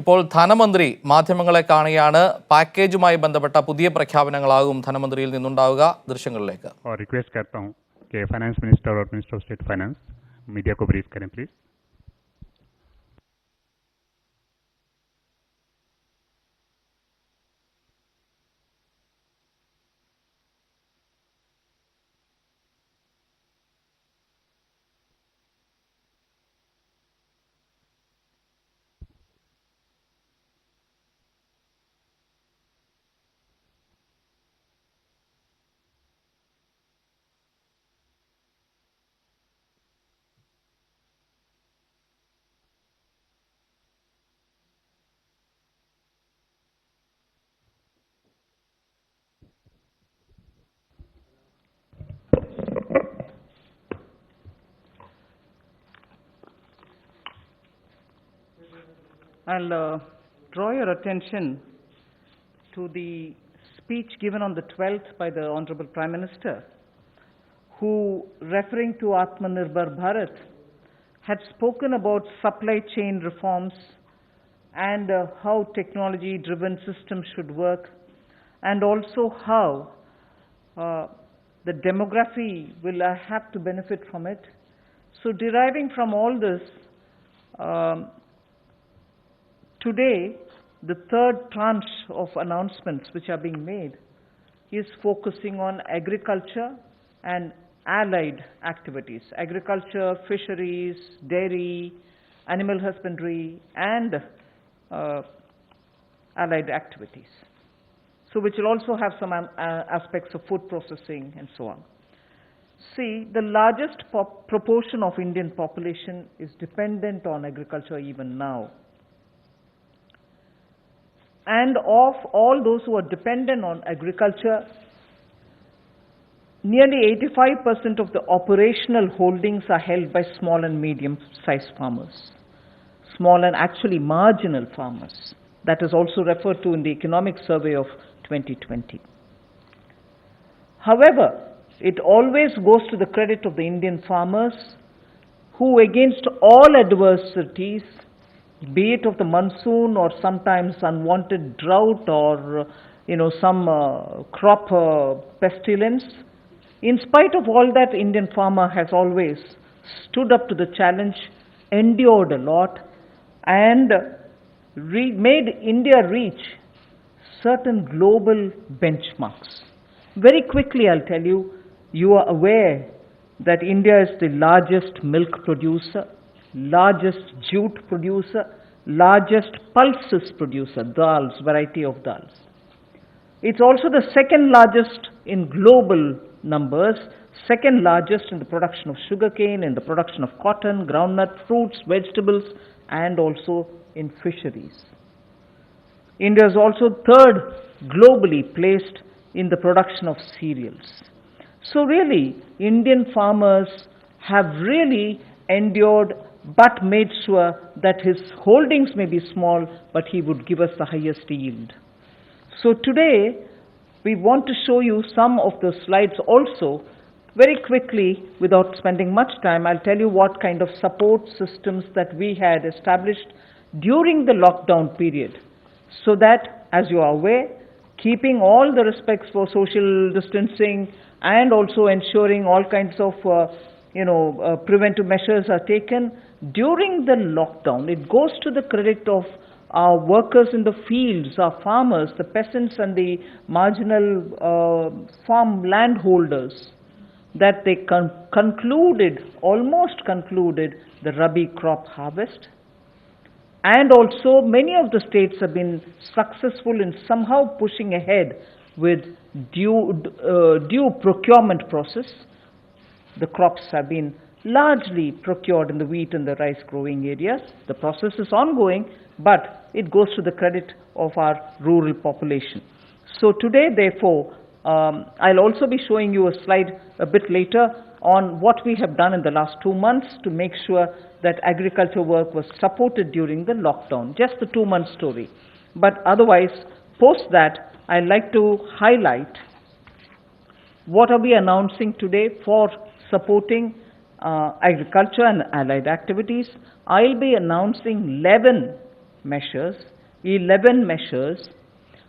ഇപ്പോൾ ധനമന്ത്രി മാധ്യമങ്ങളെ കാണുകയാണ്. പാക്കേജുമായി ബന്ധപ്പെട്ട പുതിയ പ്രഖ്യാപനങ്ങളാകും ധനമന്ത്രിയിൽ നിന്നുണ്ടാവുക. ദൃശ്യങ്ങളിലേക്ക്. रिक्वेस्ट करता हूं कि फाइनेंस मिनिस्टर और minister of state finance media को ब्रीफ करें please. I'll draw your attention to the speech given on the 12th by the Honorable Prime Minister, who, referring to Atmanirbhar Bharat, had spoken about supply chain reforms and how technology-driven systems should work, and also how the demography will have to benefit from it. So deriving from all this, today, the third tranche of announcements which are being made is focusing on agriculture and allied activities. Agriculture, fisheries, dairy, animal husbandry, and allied activities. So which will also have some aspects of food processing and so on. See, the largest proportion of Indian population is dependent on agriculture even now. And of all those who are dependent on agriculture, nearly 85% of the operational holdings are held by small and medium-sized farmers. Small and actually marginal farmers. That is also referred to in the economic survey of 2020. However, it always goes to the credit of the Indian farmers who, against all adversities, be it of the monsoon or sometimes unwanted drought or some crop pestilence, in spite of all that, Indian farmer has always stood up to the challenge, endured a lot, and made India reach certain global benchmarks. Very quickly, I'll tell you, you are aware that India is the largest milk producer, largest jute producer, largest pulses producer, dals, variety of dals. It's also the second largest in global numbers, second largest in the production of sugarcane, in the production of cotton, groundnut, fruits, vegetables, and also in fisheries. India is also third globally placed in the production of cereals. So really, Indian farmers have really endured but made sure that his holdings may be small, but he would give us the highest yield. So today, we want to show you some of the slides also. Very quickly, without spending much time, I'll tell you what kind of support systems that we had established during the lockdown period, so that, as you are aware, keeping all the respects for social distancing and also ensuring all kinds of preventive measures are taken during the lockdown. It goes to the credit of our workers in the fields, our farmers, the peasants and the marginal farm landholders, that they almost concluded the Rabi crop harvest. And also many of the states have been successful in somehow pushing ahead with due procurement process. The crops have been largely procured in the wheat and the rice growing areas. The process is ongoing, but it goes to the credit of our rural population. So today, therefore, I'll also be showing you a slide a bit later on what we have done in the last 2 months to make sure that agriculture work was supported during the lockdown. Just the 2-month story. But otherwise, post that, I'd like to highlight what are we announcing today for supporting agriculture and allied activities. I'll be announcing 11 measures, 11 measures,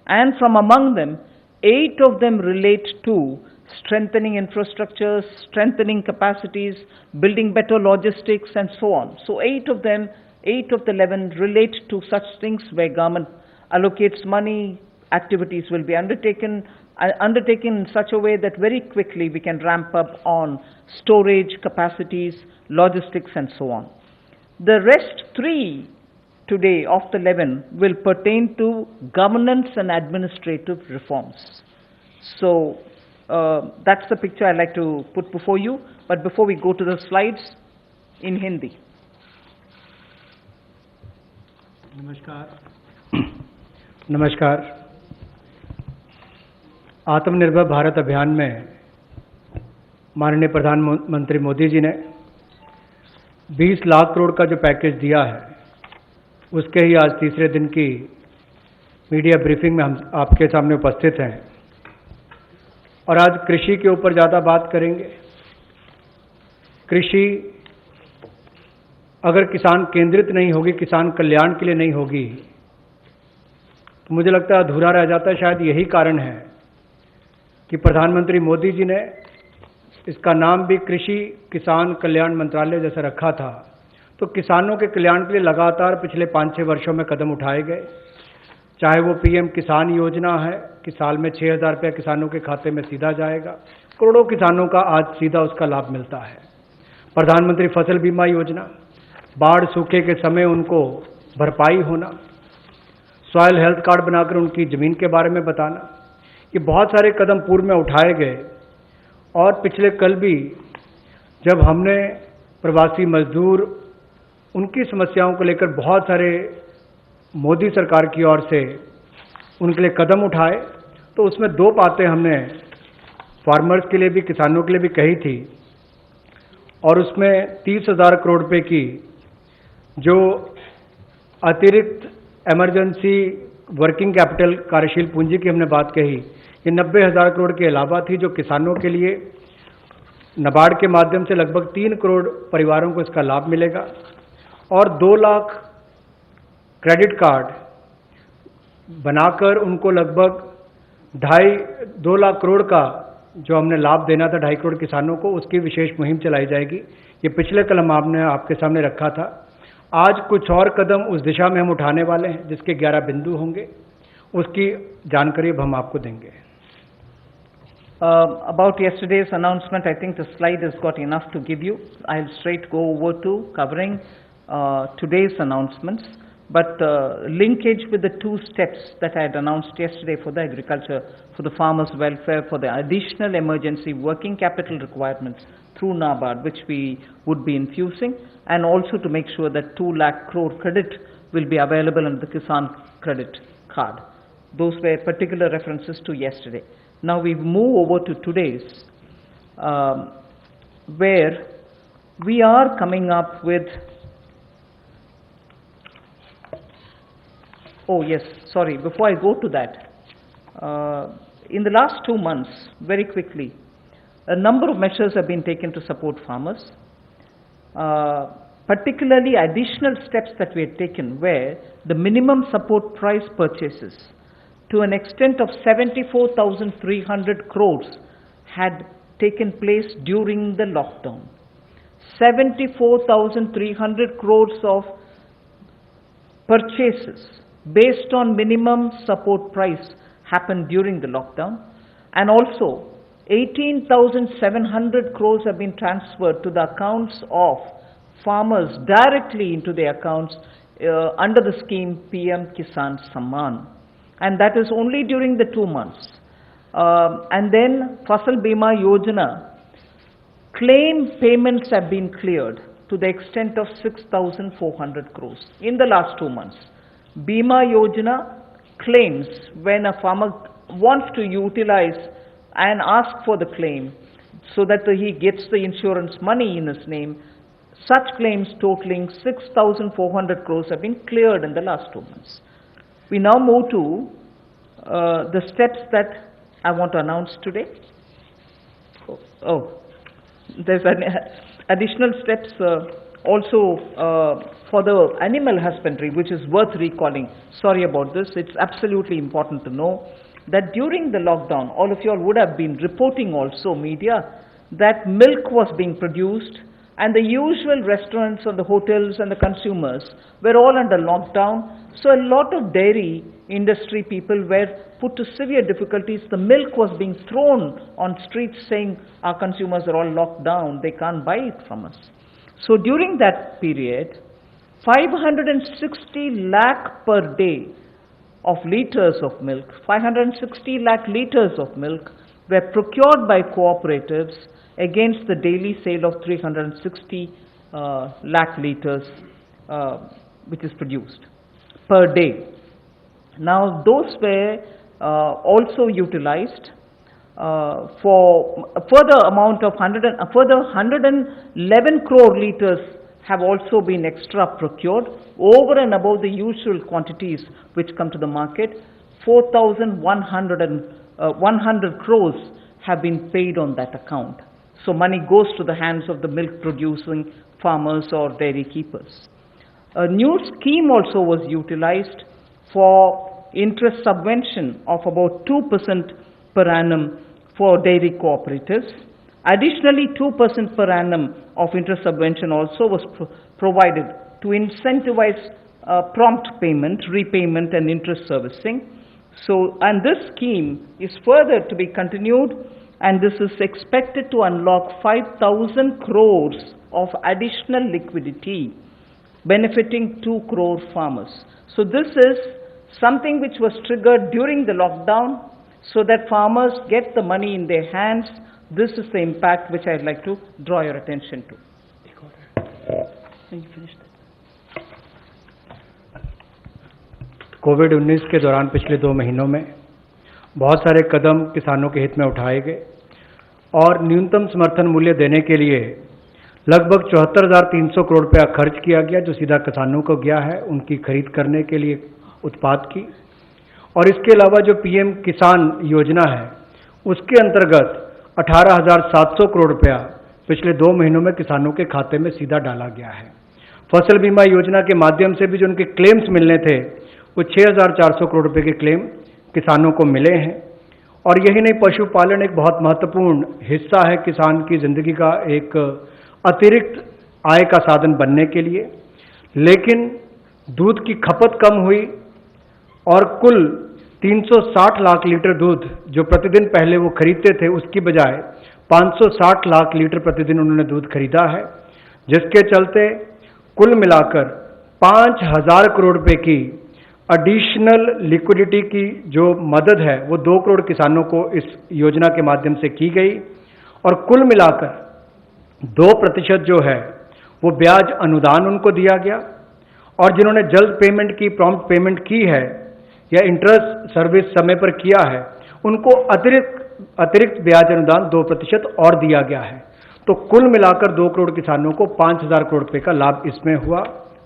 and from among them, 8 of them relate to strengthening infrastructures, strengthening capacities, building better logistics, and so on. So 8 of them, 8 of the 11 relate to such things where government allocates money, activities will be undertaken in such a way that very quickly we can ramp up on storage capacities, logistics, and so on. The rest 3 today of the 11 will pertain to governance and administrative reforms. So that's the picture I'd like to put before you. But before we go to the slides, in Hindi. नमस्कार। आत्मनिर्भर भारत अभियान में माननीय प्रधानमंत्री मोदी जी ने 20 लाख करोड़ का जो package दिया है, उसके ही आज तीसरे दिन की मीडिया ब्रीफिंग में हम आपके सामने उपस्थित हैं और आज कृषि के ऊपर ज़्यादा बात करेंगे। कृषि अगर किसान केंद्रित नहीं होगी, किसान कल्याण के लिए नहीं होगी, तो मुझे लगता है अधूरा रह जाता है। शायद यही कारण है कि प्रधानमंत्री मोदी जी ने इसका नाम भी कृषि किसान कल्याण मंत्रालय जैसा रखा था। तो किसानों के कल्याण के लिए लगातार पिछले 5-6 वर्षों में कदम उठाए गए, चाहे वो पीएम किसान योजना है कि साल में 6,000 रुपया किसानों के खाते में सीधा जाएगा, करोड़ों किसानों का आज सीधा उसका लाभ मिलता है। प्रधानमंत्री फसल बीमा योजना, बाढ़ सूखे के समय उनको भरपाई होना, सॉयल हेल्थ कार्ड बनाकर उनकी ज़मीन के बारे में बताना, ये बहुत सारे कदम पूर्व में उठाए गए। और पिछले कल भी जब हमने प्रवासी मजदूर उनकी समस्याओं को लेकर बहुत सारे मोदी सरकार की ओर से उनके लिए कदम उठाए, तो उसमें 2 बातें हमने फार्मर्स के लिए भी, किसानों के लिए भी कही थी। और उसमें 30,000 करोड़ रुपए की जो अतिरिक्त इमरजेंसी वर्किंग कैपिटल कार्यशील पूंजी की हमने बात कही, ये 90,000 करोड़ के अलावा थी, जो किसानों के लिए नाबार्ड के माध्यम से लगभग 3 करोड़ परिवारों को इसका लाभ मिलेगा। और 2 लाख क्रेडिट कार्ड बनाकर उनको लगभग 2 लाख करोड़ का जो हमने लाभ देना था 2.5 करोड़ किसानों को, उसकी विशेष मुहिम चलाई जाएगी। ये पिछले कल हम आपने आपके सामने रखा था। आज कुछ और कदम उस दिशा में हम उठाने वाले हैं, जिसके 11 बिंदु होंगे, उसकी जानकारी अब हम आपको देंगे। About yesterday's announcement, I think the slide has got enough to give you. I'll straight go over to covering today's announcements, but linkage with the 2 steps that I had announced yesterday for the agriculture, for the farmers' welfare, for the additional emergency working capital requirements through NABARD, which we would be infusing, and also to make sure that 2 lakh crore credit will be available in the Kisan credit card. Those were particular references to yesterday. Now we move over to today's, where we are coming up with, oh yes, sorry, before I go to that, in the last 2 months, very quickly, a number of measures have been taken to support farmers. Particularly additional steps that we had taken where the minimum support price purchases to an extent of 74,300 crores had taken place during the lockdown. 74,300 crores of purchases based on minimum support price happened during the lockdown, and also 18,700 crores have been transferred to the accounts of farmers directly into their accounts under the scheme PM Kisan Samman, and that is only during the 2 months. And then Fasal Bima Yojana claim payments have been cleared to the extent of 6,400 crores in the last 2 months. Bima Yojana claims, when a farmer wants to utilize and ask for the claim so that he gets the insurance money in his name, such claims totaling 6,400 crores have been cleared in the last 2 months. We now move to the steps that I want to announce today. There's additional steps also for the animal husbandry, which is worth recalling. Sorry about this. It's absolutely important to know that during the lockdown, all of you all would have been reporting also, media, that milk was being produced, and the usual restaurants and the hotels and the consumers were all under lockdown. So a lot of dairy industry people were put to severe difficulties. The milk was being thrown on streets saying our consumers are all locked down, they can't buy it from us. So during that period, 560 lakh per day of liters of milk, 560 lakh liters of milk were procured by cooperatives against the daily sale of 360 lakh liters which is produced per day. Now those were also utilized for a further amount of further 111 crore liters have also been extra procured over and above the usual quantities which come to the market. 4,100 crores have been paid on that account. So money goes to the hands of the milk producing farmers or dairy keepers. A new scheme also was utilized for interest subvention of about 2% per annum for dairy cooperatives. Additionally, 2% per annum of interest subvention also was provided to incentivize prompt payment, repayment and interest servicing. So, and this scheme is further to be continued, and this is expected to unlock 5,000 crores of additional liquidity benefiting 2 crore farmers. So this is something which was triggered during the lockdown so that farmers get the money in their hands. This is the impact which I'd like to draw your attention to. Can you finish that? कोविड-19 के दौरान पिछले 2 महीनों में बहुत सारे कदम किसानों के हित में उठाए गए और न्यूनतम समर्थन मूल्य देने के लिए लगभग 74,300 करोड़ रुपया खर्च किया गया, जो सीधा किसानों को गया है उनकी खरीद करने के लिए उत्पाद की। और इसके अलावा जो पीएम किसान योजना है उसके अंतर्गत 18,700 करोड़ रुपया पिछले 2 महीनों में किसानों के खाते में सीधा डाला गया है। फसल बीमा योजना के माध्यम से भी जो उनके क्लेम्स मिलने थे वो 6,400 करोड़ रुपए के क्लेम किसानों को मिले हैं। और यही नहीं, पशुपालन एक बहुत महत्वपूर्ण हिस्सा है किसान की जिंदगी का, एक अतिरिक्त आय का साधन बनने के लिए। लेकिन दूध की खपत कम हुई और कुल 360 लाख लीटर दूध जो प्रतिदिन पहले वो खरीदते थे उसकी बजाय 560 लाख लीटर प्रतिदिन उन्होंने दूध खरीदा है, जिसके चलते कुल मिलाकर 5,000 करोड़ रुपए की एडिशनल लिक्विडिटी की जो मदद है वो 2 करोड़ किसानों को इस योजना के माध्यम से की गई। और कुल मिलाकर 2% जो है वो ब्याज अनुदान उनको दिया गया, और जिन्होंने जल्द पेमेंट की, प्रॉम्प्ट पेमेंट की है या इंटरेस्ट सर्विस समय पर किया है, उनको अतिरिक्त ब्याज अनुदान 2% और दिया गया है। तो कुल मिलाकर 2 करोड़ किसानों को 5,000 करोड़ रुपए का लाभ इसमें हुआ,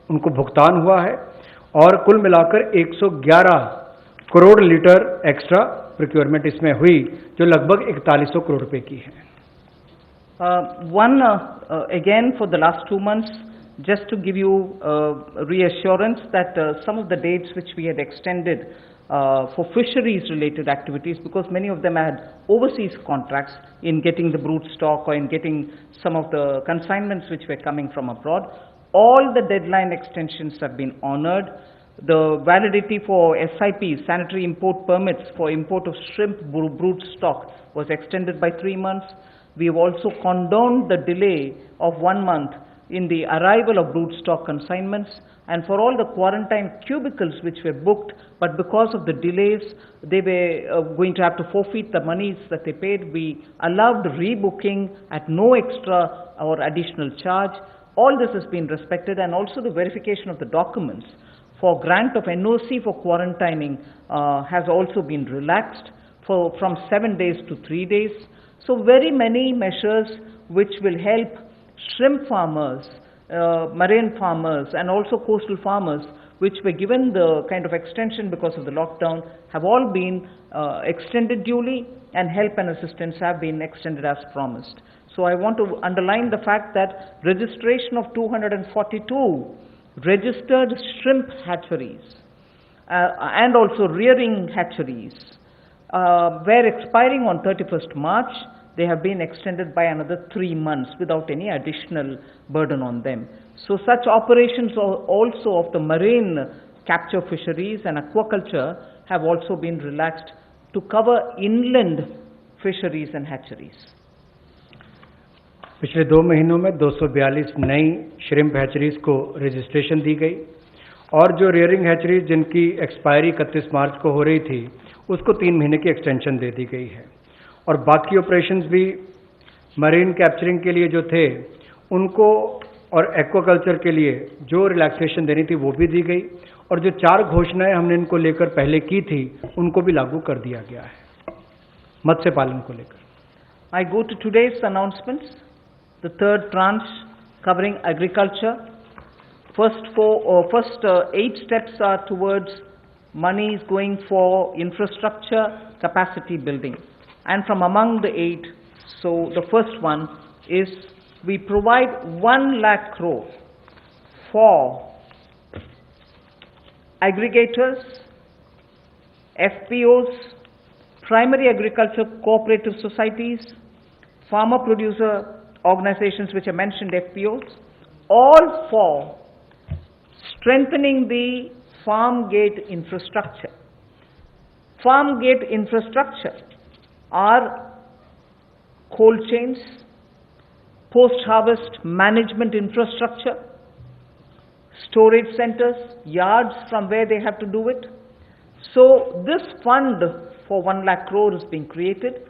उनको भुगतान हुआ है। और कुल मिलाकर 111 करोड़ लीटर एक्स्ट्रा प्रोक्योरमेंट इसमें हुई, जो लगभग 4100 करोड़ रुपए की है। Again, for the last 2 months, just to give you reassurance that some of the dates which we had extended for fisheries related activities, because many of them had overseas contracts in getting the brood stock or in getting some of the consignments which were coming from abroad, all the deadline extensions have been honored. The validity for SIPs, sanitary import permits for import of shrimp brood stock, was extended by 3 months. We have also condoned the delay of 1 month in the arrival of brood stock consignments, and for all the quarantine cubicles which were booked, but because of the delays, they were going to have to forfeit the monies that they paid. We allowed rebooking at no extra or additional charge. All this has been respected, and also the verification of the documents for grant of NOC for quarantining has also been relaxed from 7 days to 3 days. So very many measures which will help shrimp farmers, marine farmers and also coastal farmers, which were given the kind of extension because of the lockdown, have all been extended duly, and help and assistance have been extended as promised. So I want to underline the fact that registration of 242 registered shrimp hatcheries and also rearing hatcheries were expiring on 31st March. They have been extended by another 3 months without any additional burden on them. So such operations also of the marine capture fisheries and aquaculture have also been relaxed to cover inland fisheries and hatcheries. पिछले 2 महीनों में 242 नई shrimp hatcheries को registration दी गई और जो rearing hatcheries जिनकी expiry 31 मार्च को हो रही थी उसको 3 महीने की एक्सटेंशन दे दी गई है और बाकी ऑपरेशंस भी मरीन कैप्चरिंग के लिए जो थे उनको और एक्वाकल्चर के लिए जो रिलैक्सेशन देनी थी वो भी दी गई और जो 4 घोषणाएं हमने इनको लेकर पहले की थी उनको भी लागू कर दिया गया है मत्स्य पालन को लेकर. I go to today's announcements. The third tranche covering agriculture. First 8 steps are towards monies going for infrastructure capacity building. And from among the 8, so the first one is we provide 1 lakh crore for aggregators, FPOs, primary agriculture cooperative societies, farmer producer organizations which I mentioned, FPOs, all for strengthening the farm gate infrastructure. Farm gate infrastructure are cold chains, post-harvest management infrastructure, storage centers, yards from where they have to do it. So this fund for 1 lakh crore is being created.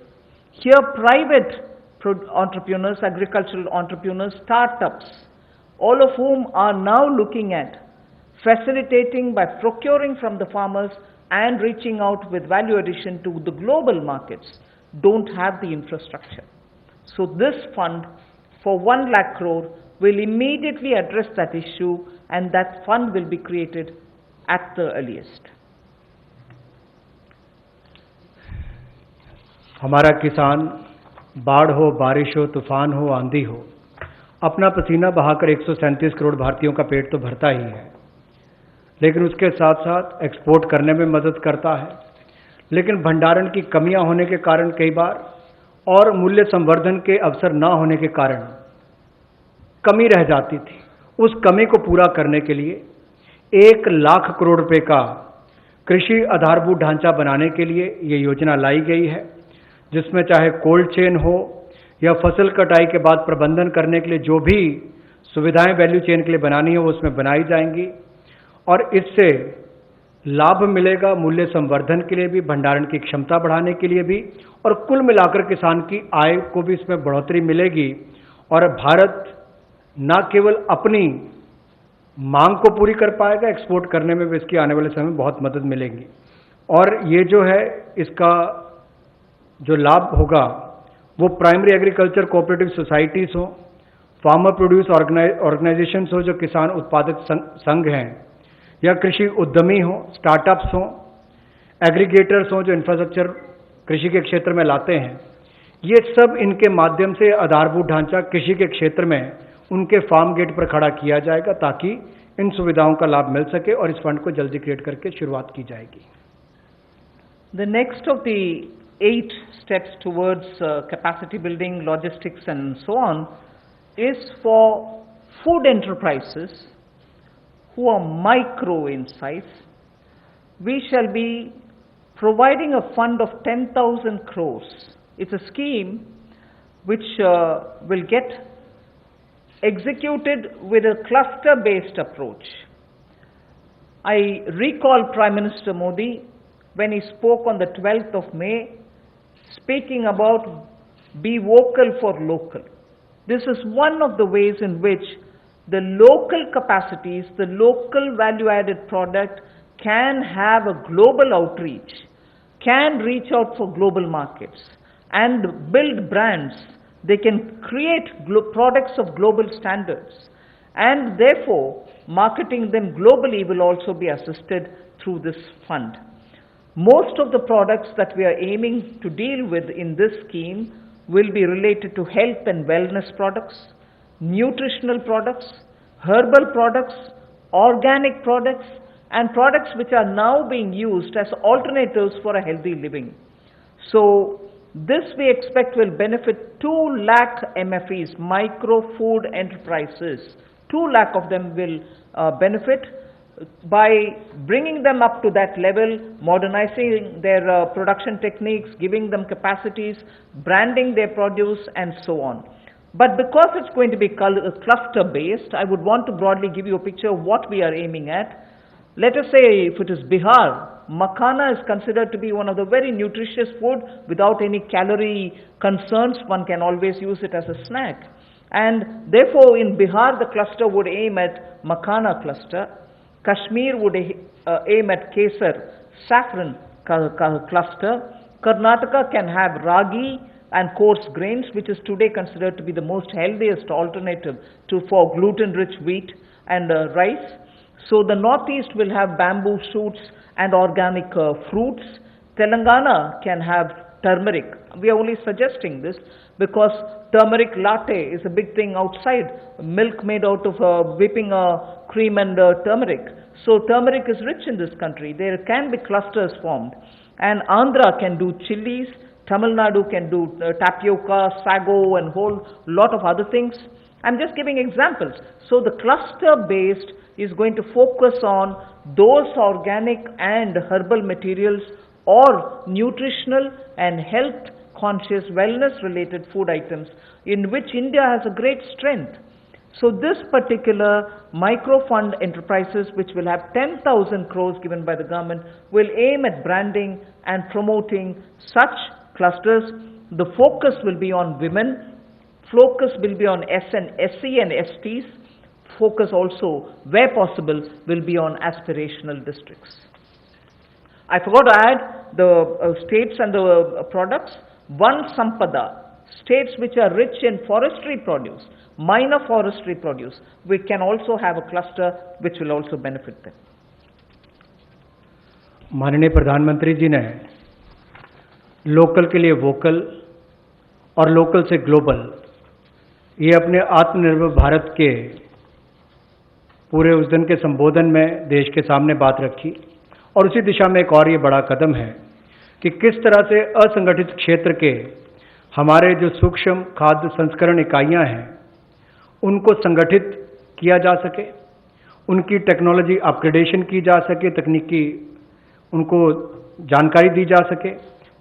Here private entrepreneurs, agricultural entrepreneurs, startups, all of whom are now looking at facilitating by procuring from the farmers and reaching out with value addition to the global markets, don't have the infrastructure. So this fund for 1 lakh crore will immediately address that issue and that fund will be created at the earliest. हमारा किसान बाढ़ हो, बारिश हो, तूफान हो, आंधी हो, अपना पसीना बहाकर 137 करोड़ भारतीयों का पेट तो भरता ही है, लेकिन उसके साथ साथ एक्सपोर्ट करने में मदद करता है. लेकिन भंडारण की कमियां होने के कारण कई बार और मूल्य संवर्धन के अवसर न होने के कारण कमी रह जाती थी. उस कमी को पूरा करने के लिए 1 लाख करोड़ रुपए का कृषि आधारभूत ढांचा बनाने के लिए ये योजना लाई गई है, जिसमें चाहे कोल्ड चेन हो या फसल कटाई के बाद प्रबंधन करने के लिए जो भी सुविधाएं वैल्यू चेन के लिए बनानी है वो उसमें बनाई जाएंगी और इससे लाभ मिलेगा मूल्य संवर्धन के लिए भी, भंडारण की क्षमता बढ़ाने के लिए भी और कुल मिलाकर किसान की आय को भी इसमें बढ़ोतरी मिलेगी और भारत न केवल अपनी मांग को पूरी कर पाएगा, एक्सपोर्ट करने में भी इसकी आने वाले समय में बहुत मदद मिलेगी. और ये जो है इसका जो लाभ होगा वो प्राइमरी एग्रीकल्चर कोऑपरेटिव सोसाइटीज़ हो, फार्मर प्रोड्यूस ऑर्गेनाइजेशंस हो जो किसान उत्पादक संघ हैं, या कृषि उद्यमी हो, स्टार्टअप्स हो, एग्रीगेटर्स हो जो इंफ्रास्ट्रक्चर कृषि के क्षेत्र में लाते हैं. ये सब इनके माध्यम से आधारभूत ढांचा कृषि के क्षेत्र में उनके फार्म गेट पर खड़ा किया जाएगा ताकि इन सुविधाओं का लाभ मिल सके और इस फंड को जल्दी क्रिएट करके शुरुआत की जाएगी. The next of the 8 steps towards capacity building, logistics and so on is for food enterprises who are micro in size. We shall be providing a fund of 10,000 crores. It's a scheme which will get executed with a cluster-based approach. I recall Prime Minister Modi when he spoke on the 12th of May, speaking about be vocal for local. This is one of the ways in which the local capacities, the local value-added product can have a global outreach, can reach out for global markets and build brands. They can create products of global standards and therefore marketing them globally will also be assisted through this fund. Most of the products that we are aiming to deal with in this scheme will be related to health and wellness products, nutritional products, herbal products, organic products, and products which are now being used as alternatives for a healthy living. So this we expect will benefit 2 lakh MFEs, micro food enterprises. 2 lakh of them will benefit by bringing them up to that level, modernizing their production techniques, giving them capacities, branding their produce, and so on. But because it's going to be cluster based, I would want to broadly give you a picture of what we are aiming at. Let us say if it is Bihar, makhana is considered to be one of the very nutritious food without any calorie concerns. One can always use it as a snack. And therefore in Bihar the cluster would aim at makhana cluster. Kashmir would aim at kesar, saffron cluster. Karnataka can have ragi and coarse grains, which is today considered to be the most healthiest alternative for gluten-rich wheat and rice. So the northeast will have bamboo shoots and organic fruits. Telangana can have turmeric. We are only suggesting this because turmeric latte is a big thing outside. Milk made out of whipping cream and turmeric. So turmeric is rich in this country. There can be clusters formed. And Andhra can do chilies. Tamil Nadu can do tapioca, sago, and whole lot of other things. I'm just giving examples. So the cluster based is going to focus on those organic and herbal materials or nutritional and health conscious wellness related food items in which India has a great strength. So this particular micro fund enterprises, which will have 10,000 crores given by the government, will aim at branding and promoting such clusters. The focus will be on women, focus will be on SC and STs, focus also, where possible, will be on aspirational districts. I forgot to add the states and the products. One Sampada, states which are rich in forestry produce, minor forestry produce, we can also have a cluster which will also benefit them. माननीय प्रधानमंत्री जी ने local के लिए vocal और local से global, ये अपने आत्मनिर्भर भारत के पूरे उस दिन के संबोधन में देश के सामने बात रखी। और उसी दिशा में एक और ये बड़ा कदम है कि किस तरह से असंगठित क्षेत्र के हमारे जो सूक्ष्म खाद्य संस्करण इकाइयां हैं उनको संगठित किया जा सके, उनकी टेक्नोलॉजी अपग्रेडेशन की जा सके, तकनीकी उनको जानकारी दी जा सके,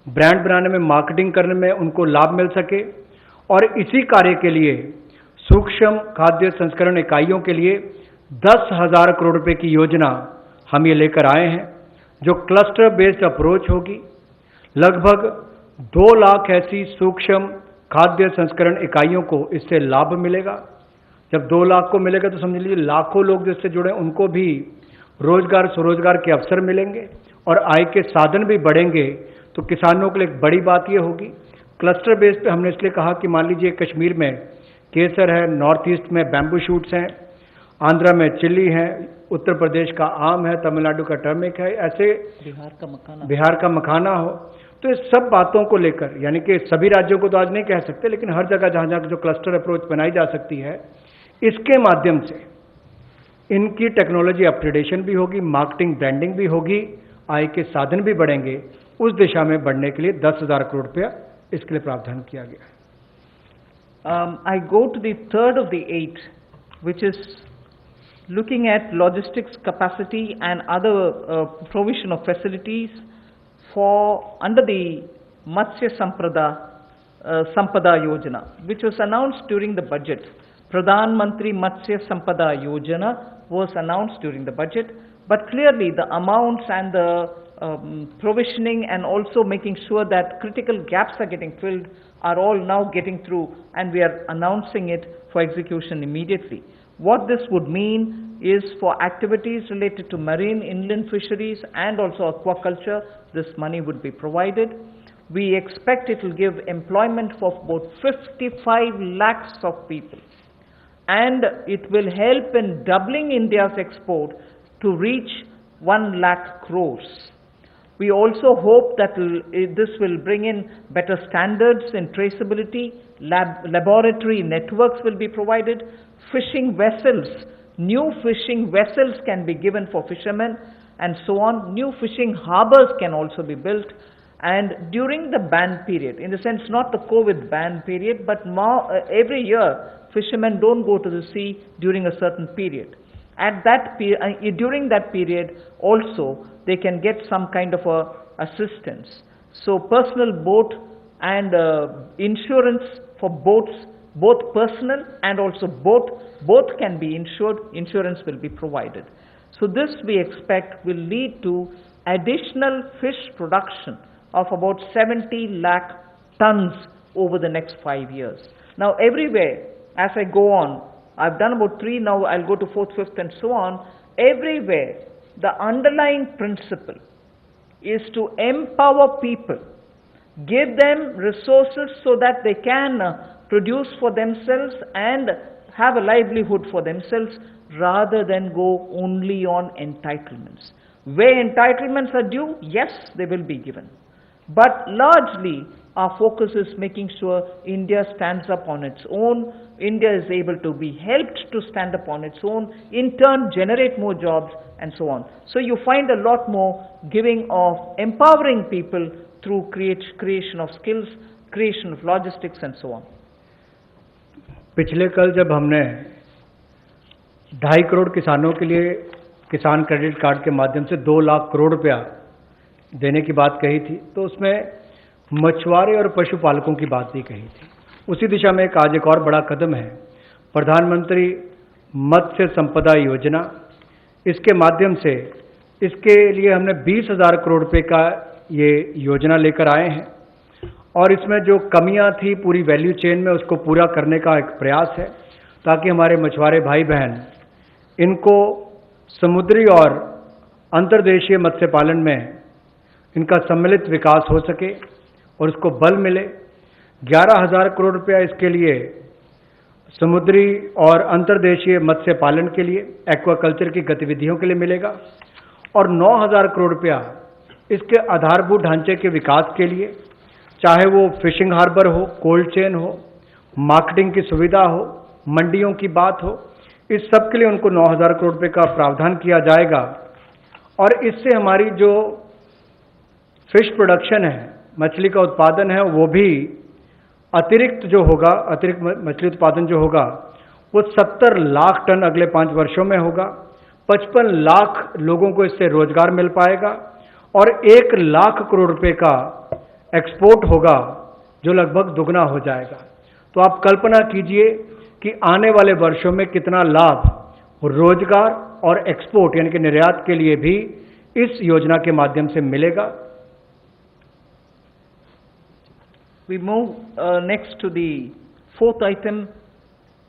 ब्रांड बनाने में, मार्केटिंग करने में उनको लाभ मिल सके। और इसी कार्य के लिए सूक्ष्म खाद्य संस्करण इकाइयों के लिए 10,000 करोड़ रुपए की योजना हम ये लेकर आए हैं, जो क्लस्टर बेस्ड अप्रोच होगी। लगभग 2 लाख ऐसी सूक्ष्म खाद्य संस्करण इकाइयों को इससे लाभ मिलेगा। जब 2 लाख को मिलेगा तो समझ लीजिए लाखों लोग जो इससे जुड़े उनको भी रोजगार स्वरोजगार के अवसर मिलेंगे और आय के साधन भी बढ़ेंगे। तो किसानों के लिए एक बड़ी बात ये होगी। क्लस्टर बेस पे हमने इसलिए कहा कि मान लीजिए कश्मीर में केसर है, नॉर्थ ईस्ट में बैम्बू शूट्स हैं, आंध्रा में चिल्ली है, उत्तर प्रदेश का आम है, तमिलनाडु का टर्मिक है, ऐसे बिहार का मखाना हो। तो इस सब बातों को लेकर, यानी कि सभी राज्यों को तो आज नहीं कह सकते, लेकिन हर जगह जहां जहां जो क्लस्टर अप्रोच बनाई जा सकती है, इसके माध्यम से इनकी टेक्नोलॉजी अपग्रेडेशन भी होगी, मार्केटिंग ब्रांडिंग भी होगी, आय के साधन भी बढ़ेंगे। उस दिशा में बढ़ने के लिए 10,000 करोड़ रुपया इसके लिए प्रावधान किया गया है। I go to the third of the 8, which is looking at logistics capacity and other provision of facilities for under the Matsya Sampada Yojana, which was announced during the budget. Pradhan Mantri Matsya Sampada Yojana was announced during the budget, but clearly the amounts and the provisioning and also making sure that critical gaps are getting filled are all now getting through, and we are announcing it for execution immediately. What this would mean is for activities related to marine inland fisheries and also aquaculture, this money would be provided. We expect it will give employment for about 55 lakhs of people, and it will help in doubling India's export to reach 1 lakh crores. We also hope that this will bring in better standards in traceability, laboratory networks will be provided, fishing vessels, new fishing vessels can be given for fishermen and so on. New fishing harbors can also be built. And during the ban period, in the sense not the COVID ban period, but every year fishermen don't go to the sea during a certain period. At that during that period also they can get some kind of assistance. So personal boat and insurance for boats, both personal and also both can be insured. Insurance will be provided. So this we expect will lead to additional fish production of about 70 lakh tons over the next 5 years. Now everywhere, as I go on, I've done about 3, now I'll go to 4th, 5th and so on. Everywhere, the underlying principle is to empower people, give them resources so that they can produce for themselves and have a livelihood for themselves rather than go only on entitlements. Where entitlements are due, yes, they will be given. But largely, our focus is making sure India stands up on its own, India is able to be helped to stand up on its own, in turn generate more jobs and so on. So you find a lot more giving of empowering people through creation of skills, creation of logistics and so on. पिछले कल जब हमने 2.5 करोड़ किसानों के लिए किसान credit card के माध्यम से 2 लाख करोड़ रुपया देने की बात कही थी, तो उसमें मछुआरे और पशुपालकों की बात भी कही थी। उसी दिशा में आज एक और बड़ा कदम है, प्रधानमंत्री मत्स्य संपदा योजना। इसके माध्यम से इसके लिए हमने 20,000 करोड़ रुपए का ये योजना लेकर आए हैं और इसमें जो कमियां थी पूरी वैल्यू चेन में उसको पूरा करने का एक प्रयास है, ताकि हमारे मछुआरे भाई बहन इनको समुद्री और अंतर्देशीय मत्स्य पालन में इनका सम्मिलित विकास हो सके और उसको बल मिले। 11,000 करोड़ रुपया इसके लिए समुद्री और अंतर्देशीय मत्स्य पालन के लिए, एक्वाकल्चर की गतिविधियों के लिए मिलेगा और 9,000 करोड़ रुपया इसके आधारभूत ढांचे के विकास के लिए, चाहे वो फिशिंग हार्बर हो, कोल्ड चेन हो, मार्केटिंग की सुविधा हो, मंडियों की बात हो, इस सब के लिए उनको 9,000 करोड़ रुपए का प्रावधान किया जाएगा। और इससे हमारी जो फिश प्रोडक्शन है, मछली का उत्पादन है, वो भी अतिरिक्त मछली उत्पादन जो होगा वो 70 लाख टन अगले 5 वर्षों में होगा। 55 लाख लोगों को इससे रोजगार मिल पाएगा और 1 लाख करोड़ रुपए का एक्सपोर्ट होगा, जो लगभग दुगना हो जाएगा। तो आप कल्पना कीजिए कि आने वाले वर्षों में कितना लाभ रोजगार और एक्सपोर्ट यानी कि निर्यात के लिए भी इस योजना के माध्यम से मिलेगा। We move next to the 4th item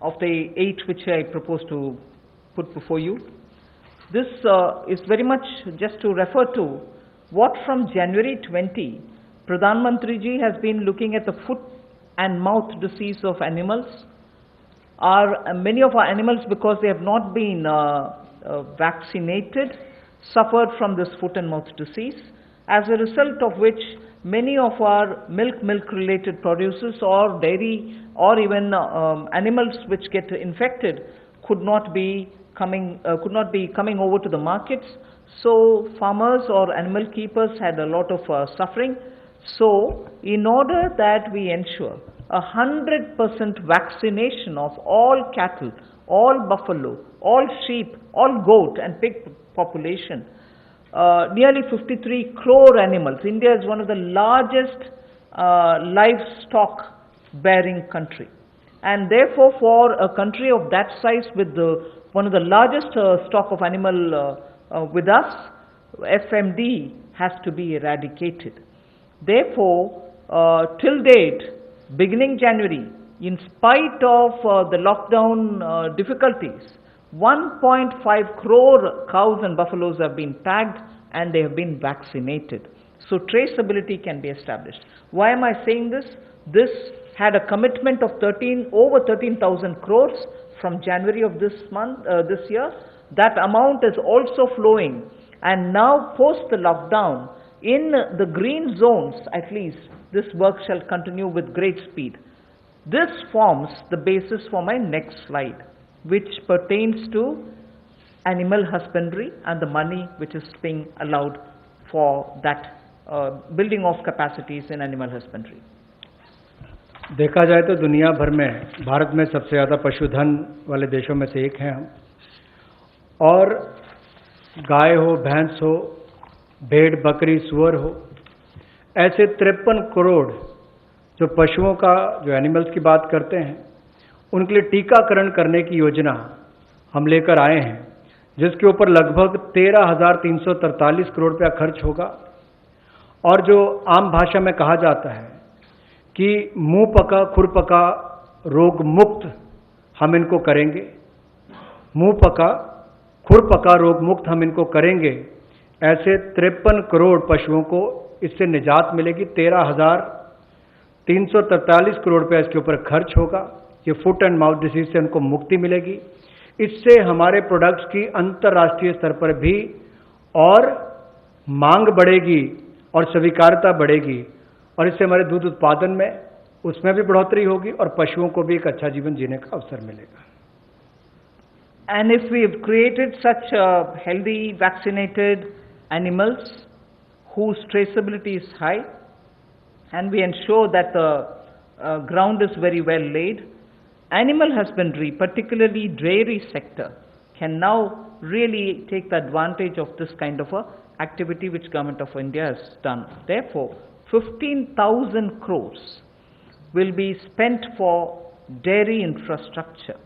of the 8 which I propose to put before you. This is very much just to refer to what from January 20, Pradhan Mantri ji has been looking at the foot and mouth disease of animals. Many of our animals, because they have not been vaccinated, suffered from this foot and mouth disease, as a result of which many of our milk related producers or dairy or even animals which get infected could not be coming over to the markets. So farmers or animal keepers had a lot of suffering. So in order that we ensure 100% vaccination of all cattle, all buffalo, all sheep, all goat and pig population, nearly 53 crore animals. India is one of the largest livestock bearing country, and therefore for a country of that size with one of the largest stock of animal with us, FMD has to be eradicated. Therefore, till date, beginning January, in spite of the lockdown difficulties, 1.5 crore cows and buffaloes have been tagged and they have been vaccinated. So traceability can be established. Why am I saying this? This had a commitment of over 13,000 crores from January of this year. That amount is also flowing, and now post the lockdown, in the green zones, at least, this work shall continue with great speed. This forms the basis for my next slide, which pertains to animal husbandry and the money which is being allowed for that building of capacities in animal husbandry. देखा जाए तो दुनिया भर में भारत में सबसे ज़्यादा पशुधन वाले देशों में से एक हैं हम, और गाय हो, भैंस हो, भेड़, बकरी, सुअर हो, ऐसे 53 करोड़ जो पशुओं का, जो एनिमल्स की बात करते हैं, उनके लिए टीकाकरण करने की योजना हम लेकर आए हैं, जिसके ऊपर लगभग 13,343 करोड़ रुपया खर्च होगा। और जो आम भाषा में कहा जाता है कि मुंह पका खुर पका रोग मुक्त हम इनको करेंगे, मुंह पका खुर पका रोग मुक्त हम इनको करेंगे, ऐसे 53 करोड़ पशुओं को इससे निजात मिलेगी। 13,343 करोड़ रुपया इसके ऊपर खर्च होगा। ये फुट एंड माउथ डिसीज से उनको मुक्ति मिलेगी। इससे हमारे प्रोडक्ट्स की अंतर्राष्ट्रीय स्तर पर भी और मांग बढ़ेगी और स्वीकार्यता बढ़ेगी, और इससे हमारे दूध उत्पादन में उसमें भी बढ़ोतरी होगी और पशुओं को भी एक अच्छा जीवन जीने का अवसर मिलेगा। And if we have created such healthy, vaccinated animals whose traceability is high, and we ensure that the ground is very well laid, animal husbandry, particularly dairy sector, can now really take the advantage of this kind of a activity which Government of India has done. Therefore, 15,000 crores will be spent for dairy infrastructure.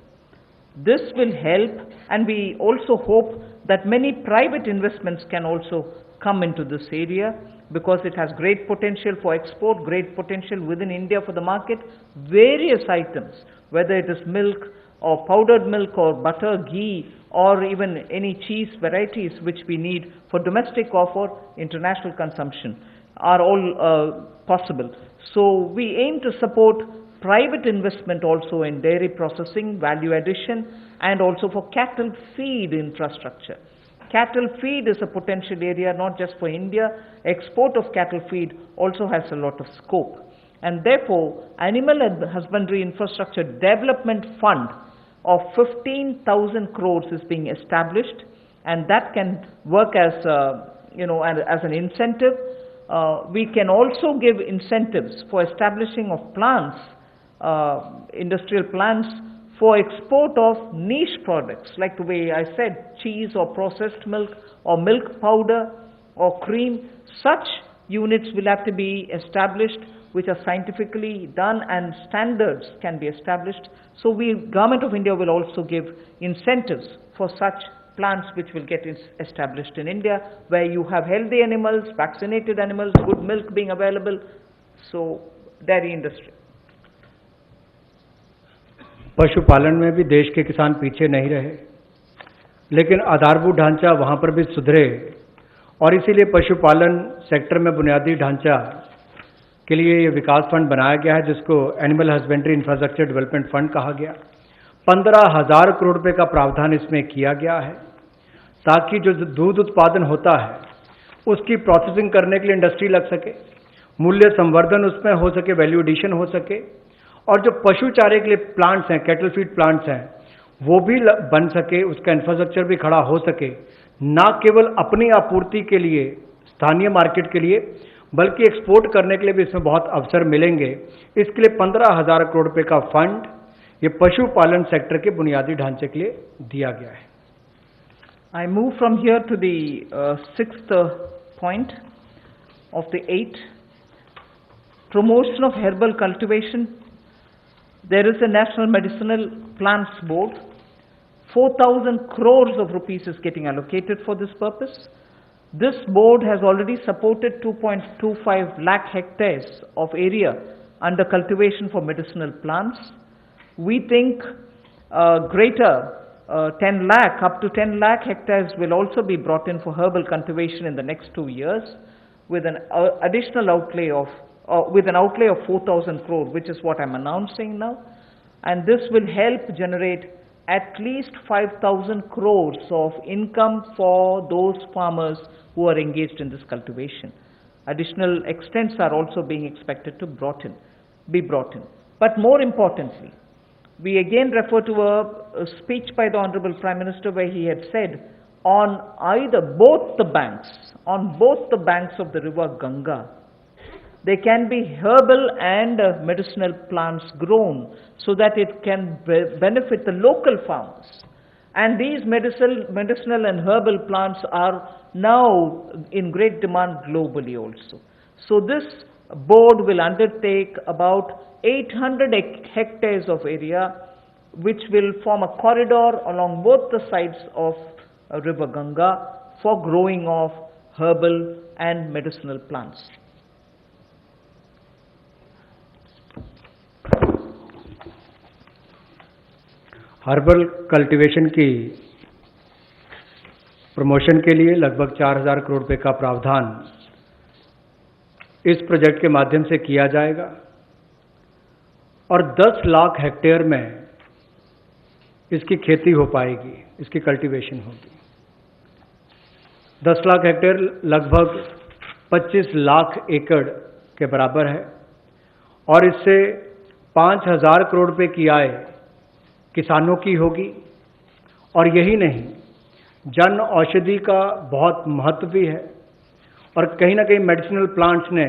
This will help, and we also hope that many private investments can also come into this area, because it has great potential for export, great potential within India for the market. Various items, whether it is milk or powdered milk or butter, ghee, or even any cheese varieties which we need for domestic or for international consumption, are all possible. So we aim to support private investment also in dairy processing, value addition, and also for cattle feed infrastructure. Cattle feed is a potential area not just for India. Export of cattle feed also has a lot of scope. And therefore, Animal Husbandry Infrastructure Development Fund of 15,000 crores is being established, and that can work as as an incentive. We can also give incentives for establishing of plants, industrial plants, for export of niche products, like the way I said, cheese or processed milk or milk powder or cream. Such units will have to be established, which are scientifically done, and standards can be established. So Government of India will also give incentives for such plants which will get established in India, where you have healthy animals, vaccinated animals, good milk being available. So dairy industry. पशुपालन में भी देश के किसान पीछे नहीं रहे, लेकिन आधारभूत ढांचा वहाँ पर भी सुधरे, और इसीलिए पशुपालन सेक्टर में बुनियादी ढांचा के लिए ये विकास फंड बनाया गया है, जिसको animal husbandry infrastructure development fund कहा गया। 15,000 करोड़ रुपए का प्रावधान इसमें किया गया है, ताकि जो दूध उत्पादन होता है उसकी प्रोसेसिंग करने के लिए इंडस्ट्री लग सके, मूल्य संवर्धन उसमें हो सके, वैल्यू एडिशन हो सके, और जो पशु चारे के लिए प्लांट्स हैं, कैटल फीड प्लांट्स हैं, वो भी बन सके, उसका इंफ्रास्ट्रक्चर भी खड़ा हो सके, ना केवल अपनी आपूर्ति के लिए, स्थानीय मार्केट के लिए, बल्कि एक्सपोर्ट करने के लिए भी इसमें बहुत अवसर मिलेंगे। इसके लिए 15,000 करोड़ रुपए का फंड ये पशुपालन सेक्टर के बुनियादी ढांचे के लिए दिया गया है। I move from here to the sixth point of the 8. Promotion of herbal cultivation. There is a National Medicinal Plants Board. 4,000 crores of rupees is getting allocated for this purpose. This board has already supported 2.25 lakh hectares of area under cultivation for medicinal plants. We think greater 10 lakh, up to 10 lakh hectares will also be brought in for herbal cultivation in the next 2 years, with an additional outlay of with an outlay of 4,000 crore, which is what I'm announcing now. And this will help generate at least 5,000 crores of income for those farmers who are engaged in this cultivation. Additional extents are also being expected to be brought in. But more importantly, we again refer to a speech by the Honorable Prime Minister where he had said on both the banks of the river Ganga, there can be herbal and medicinal plants grown so that it can benefit the local farmers. And these medicinal and herbal plants are now in great demand globally also. So this board will undertake about 800 hectares of area which will form a corridor along both the sides of river Ganga for growing of herbal and medicinal plants. Herbal cultivation की promotion के लिए लगभग 4000 करोड़ रुपए का प्रावधान इस project के माध्यम से किया जाएगा और 10 लाख हेक्टेयर में इसकी खेती हो पाएगी, इसकी कल्टीवेशन होगी। 10 लाख हेक्टेयर लगभग 25 लाख एकड़ के बराबर है और इससे 5000 करोड़ रुपए की आय किसानों की होगी। और यही नहीं, जन औषधि का बहुत महत्व भी है और कहीं ना कहीं मेडिसिनल प्लांट्स ने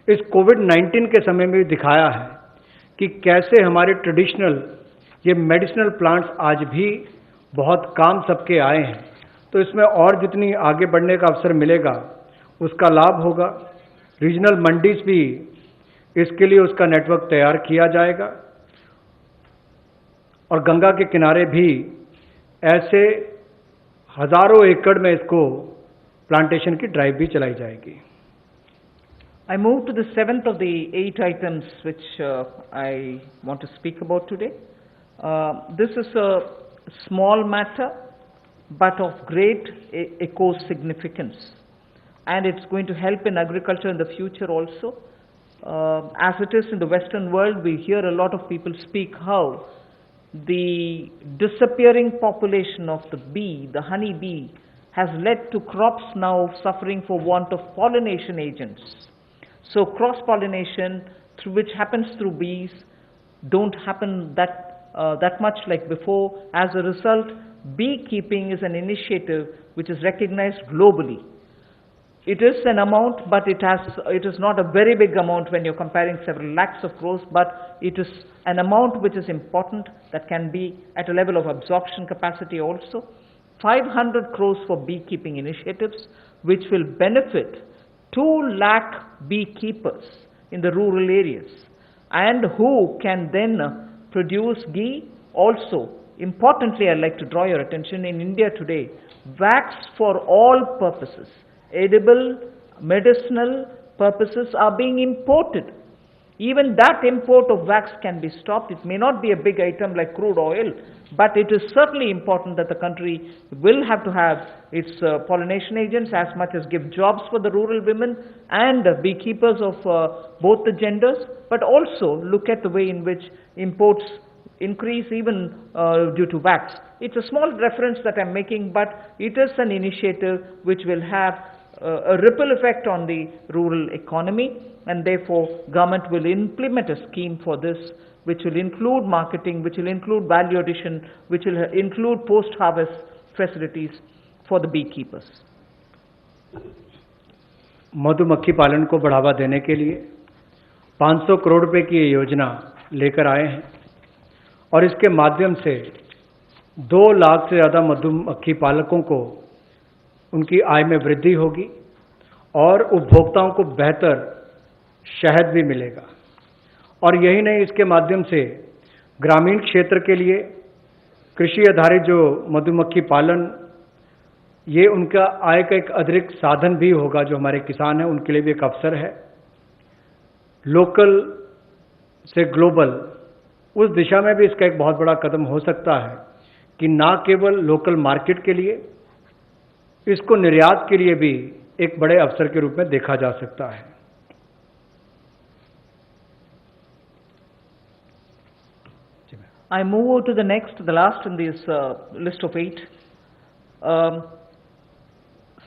इस कोविड-19 के समय में भी दिखाया है कि कैसे हमारे ट्रेडिशनल ये मेडिसिनल प्लांट्स आज भी बहुत काम सबके आए हैं। तो इसमें और जितनी आगे बढ़ने का अवसर मिलेगा उसका लाभ होगा। रीजनल मंडीज भी इसके लिए उसका नेटवर्क तैयार किया जाएगा और गंगा के किनारे भी ऐसे हजारों एकड़ में इसको प्लांटेशन की ड्राइव भी चलाई जाएगी। I move to the seventh of the 8 items which I want to speak about today. This is a small matter but of great eco significance, and it's going to help in agriculture in the future also. As it is in the Western world, we hear a lot of people speak how the disappearing population of the bee, the honey bee, has led to crops now suffering for want of pollination agents. So cross-pollination, which happens through bees, don't happen that much like before. As a result, beekeeping is an initiative which is recognized globally. It is an amount, but it is not a very big amount when you're comparing several lakhs of crores, but it is an amount which is important, that can be at a level of absorption capacity also. 500 crores for beekeeping initiatives, which will benefit 2 lakh beekeepers in the rural areas, and who can then produce ghee. Also, importantly, I'd like to draw your attention, in India today, wax for all purposes, edible, medicinal purposes, are being imported. Even that import of wax can be stopped. It may not be a big item like crude oil, but it is certainly important that the country will have to have its pollination agents, as much as give jobs for the rural women and beekeepers of both the genders, but also look at the way in which imports increase even due to wax. It's a small reference that I'm making, but it is an initiative which will have a ripple effect on the rural economy, and therefore government will implement a scheme for this, which will include marketing, which will include value addition, which will include post-harvest facilities for the beekeepers. मधुमक्खी पालन को बढ़ावा देने के लिए 500 करोड़ रुपए की ये योजना लेकर आए हैं और इसके माध्यम से 2 लाख से ज़्यादा मधुमक्खी पालकों को उनकी आय में वृद्धि होगी और उपभोक्ताओं को बेहतर शहद भी मिलेगा। और यही नहीं, इसके माध्यम से ग्रामीण क्षेत्र के लिए कृषि आधारित जो मधुमक्खी पालन, ये उनका आय का एक अतिरिक्त साधन भी होगा। जो हमारे किसान हैं उनके लिए भी एक अवसर है। लोकल से ग्लोबल, उस दिशा में भी इसका एक बहुत बड़ा कदम हो सकता है कि ना केवल लोकल मार्केट के लिए, इसको निर्यात के लिए भी एक बड़े अवसर के रूप में देखा जा सकता है। I move on to the next, the last in this list of 8.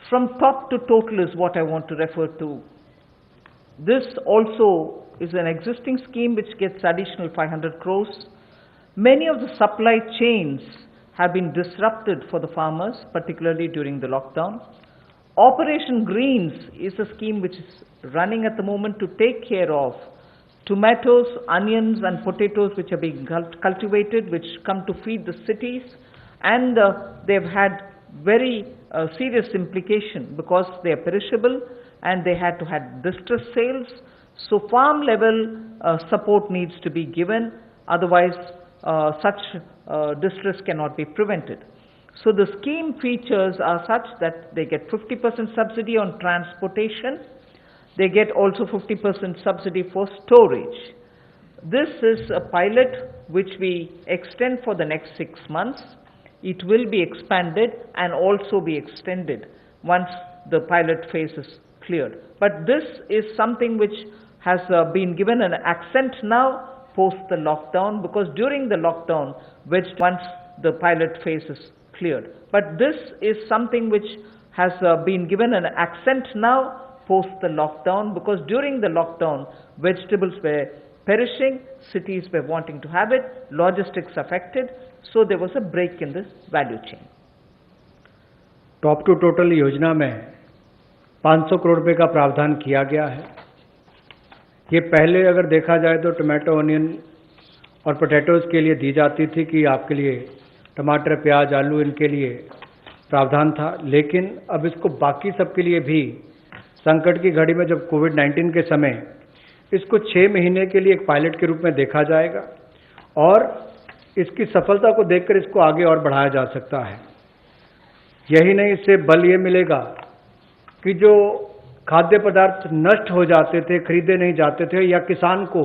From top to total is what I want to refer to This also is an existing scheme which gets additional 500 crores. Many of the supply chains have been disrupted for the farmers, particularly during the lockdown. Operation Greens is a scheme which is running at the moment to take care of tomatoes, onions and potatoes which are being cultivated, which come to feed the cities, and they've had very serious implication because they are perishable and they had to have distress sales. So farm level support needs to be given, otherwise such distress cannot be prevented. So the scheme features are such that they get 50% subsidy on transportation, they get also 50% subsidy for storage. This is a pilot which we extend for the next 6 months. It will be expanded and also be extended once the pilot phase is cleared. But this is something which has been given an accent now post the lockdown, because during the lockdown, once the pilot phase is cleared. But this is something which has been given an accent now post the lockdown, because during the lockdown, vegetables were perishing, cities were wanting to have it, logistics affected, so there was a break in this value chain. Top to total योजना में 500 करोड़ रुपए का प्रावधान किया गया है। ये पहले अगर देखा जाए तो टमाटो, अनियन और पोटैटोज के लिए दी जाती थी कि आपके लिए टमाटर, प्याज, आलू इनके लिए प्रावधान था, लेकिन अब इसको बाकी सबके लिए भी संकट की घड़ी में जब कोविड-19 के समय इसको 6 महीने के लिए एक पायलट के रूप में देखा जाएगा और इसकी सफलता को देखकर इसको आगे और बढ़ाया जा सकता है। यही नहीं, इससे बल ये मिलेगा कि जो खाद्य पदार्थ नष्ट हो जाते थे, खरीदे नहीं जाते थे या किसान को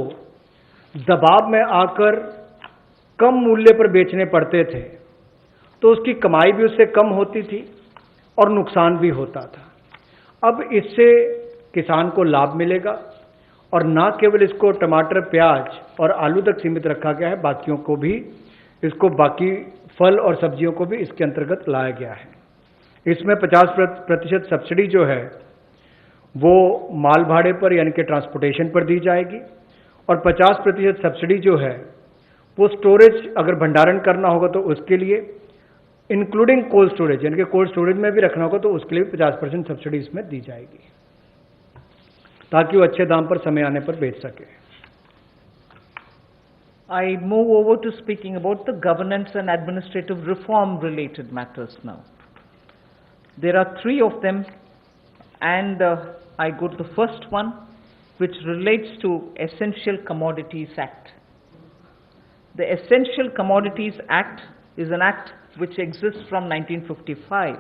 दबाव में आकर कम मूल्य पर बेचने पड़ते थे, तो उसकी कमाई भी उससे कम होती थी और नुकसान भी होता था। अब इससे किसान को लाभ मिलेगा और न केवल इसको टमाटर, प्याज और आलू तक सीमित रखा गया है, बाकियों को भी, इसको बाकी फल और सब्जियों को भी इसके अंतर्गत लाया गया है। इसमें 50% सब्सिडी जो है वो माल भाड़े पर यानी कि ट्रांसपोर्टेशन पर दी जाएगी और 50% सब्सिडी जो है वो स्टोरेज, अगर भंडारण करना होगा तो उसके लिए, इंक्लूडिंग कोल्ड स्टोरेज, यानी कि कोल्ड स्टोरेज में भी रखना होगा तो उसके लिए 50% सब्सिडी इसमें दी जाएगी ताकि वो अच्छे दाम पर समय आने पर बेच सके। I move over to speaking about the governance and administrative reform related matters now. There are 3 of them, and I go to the first one, which relates to Essential Commodities Act. The Essential Commodities Act is an act which exists from 1955.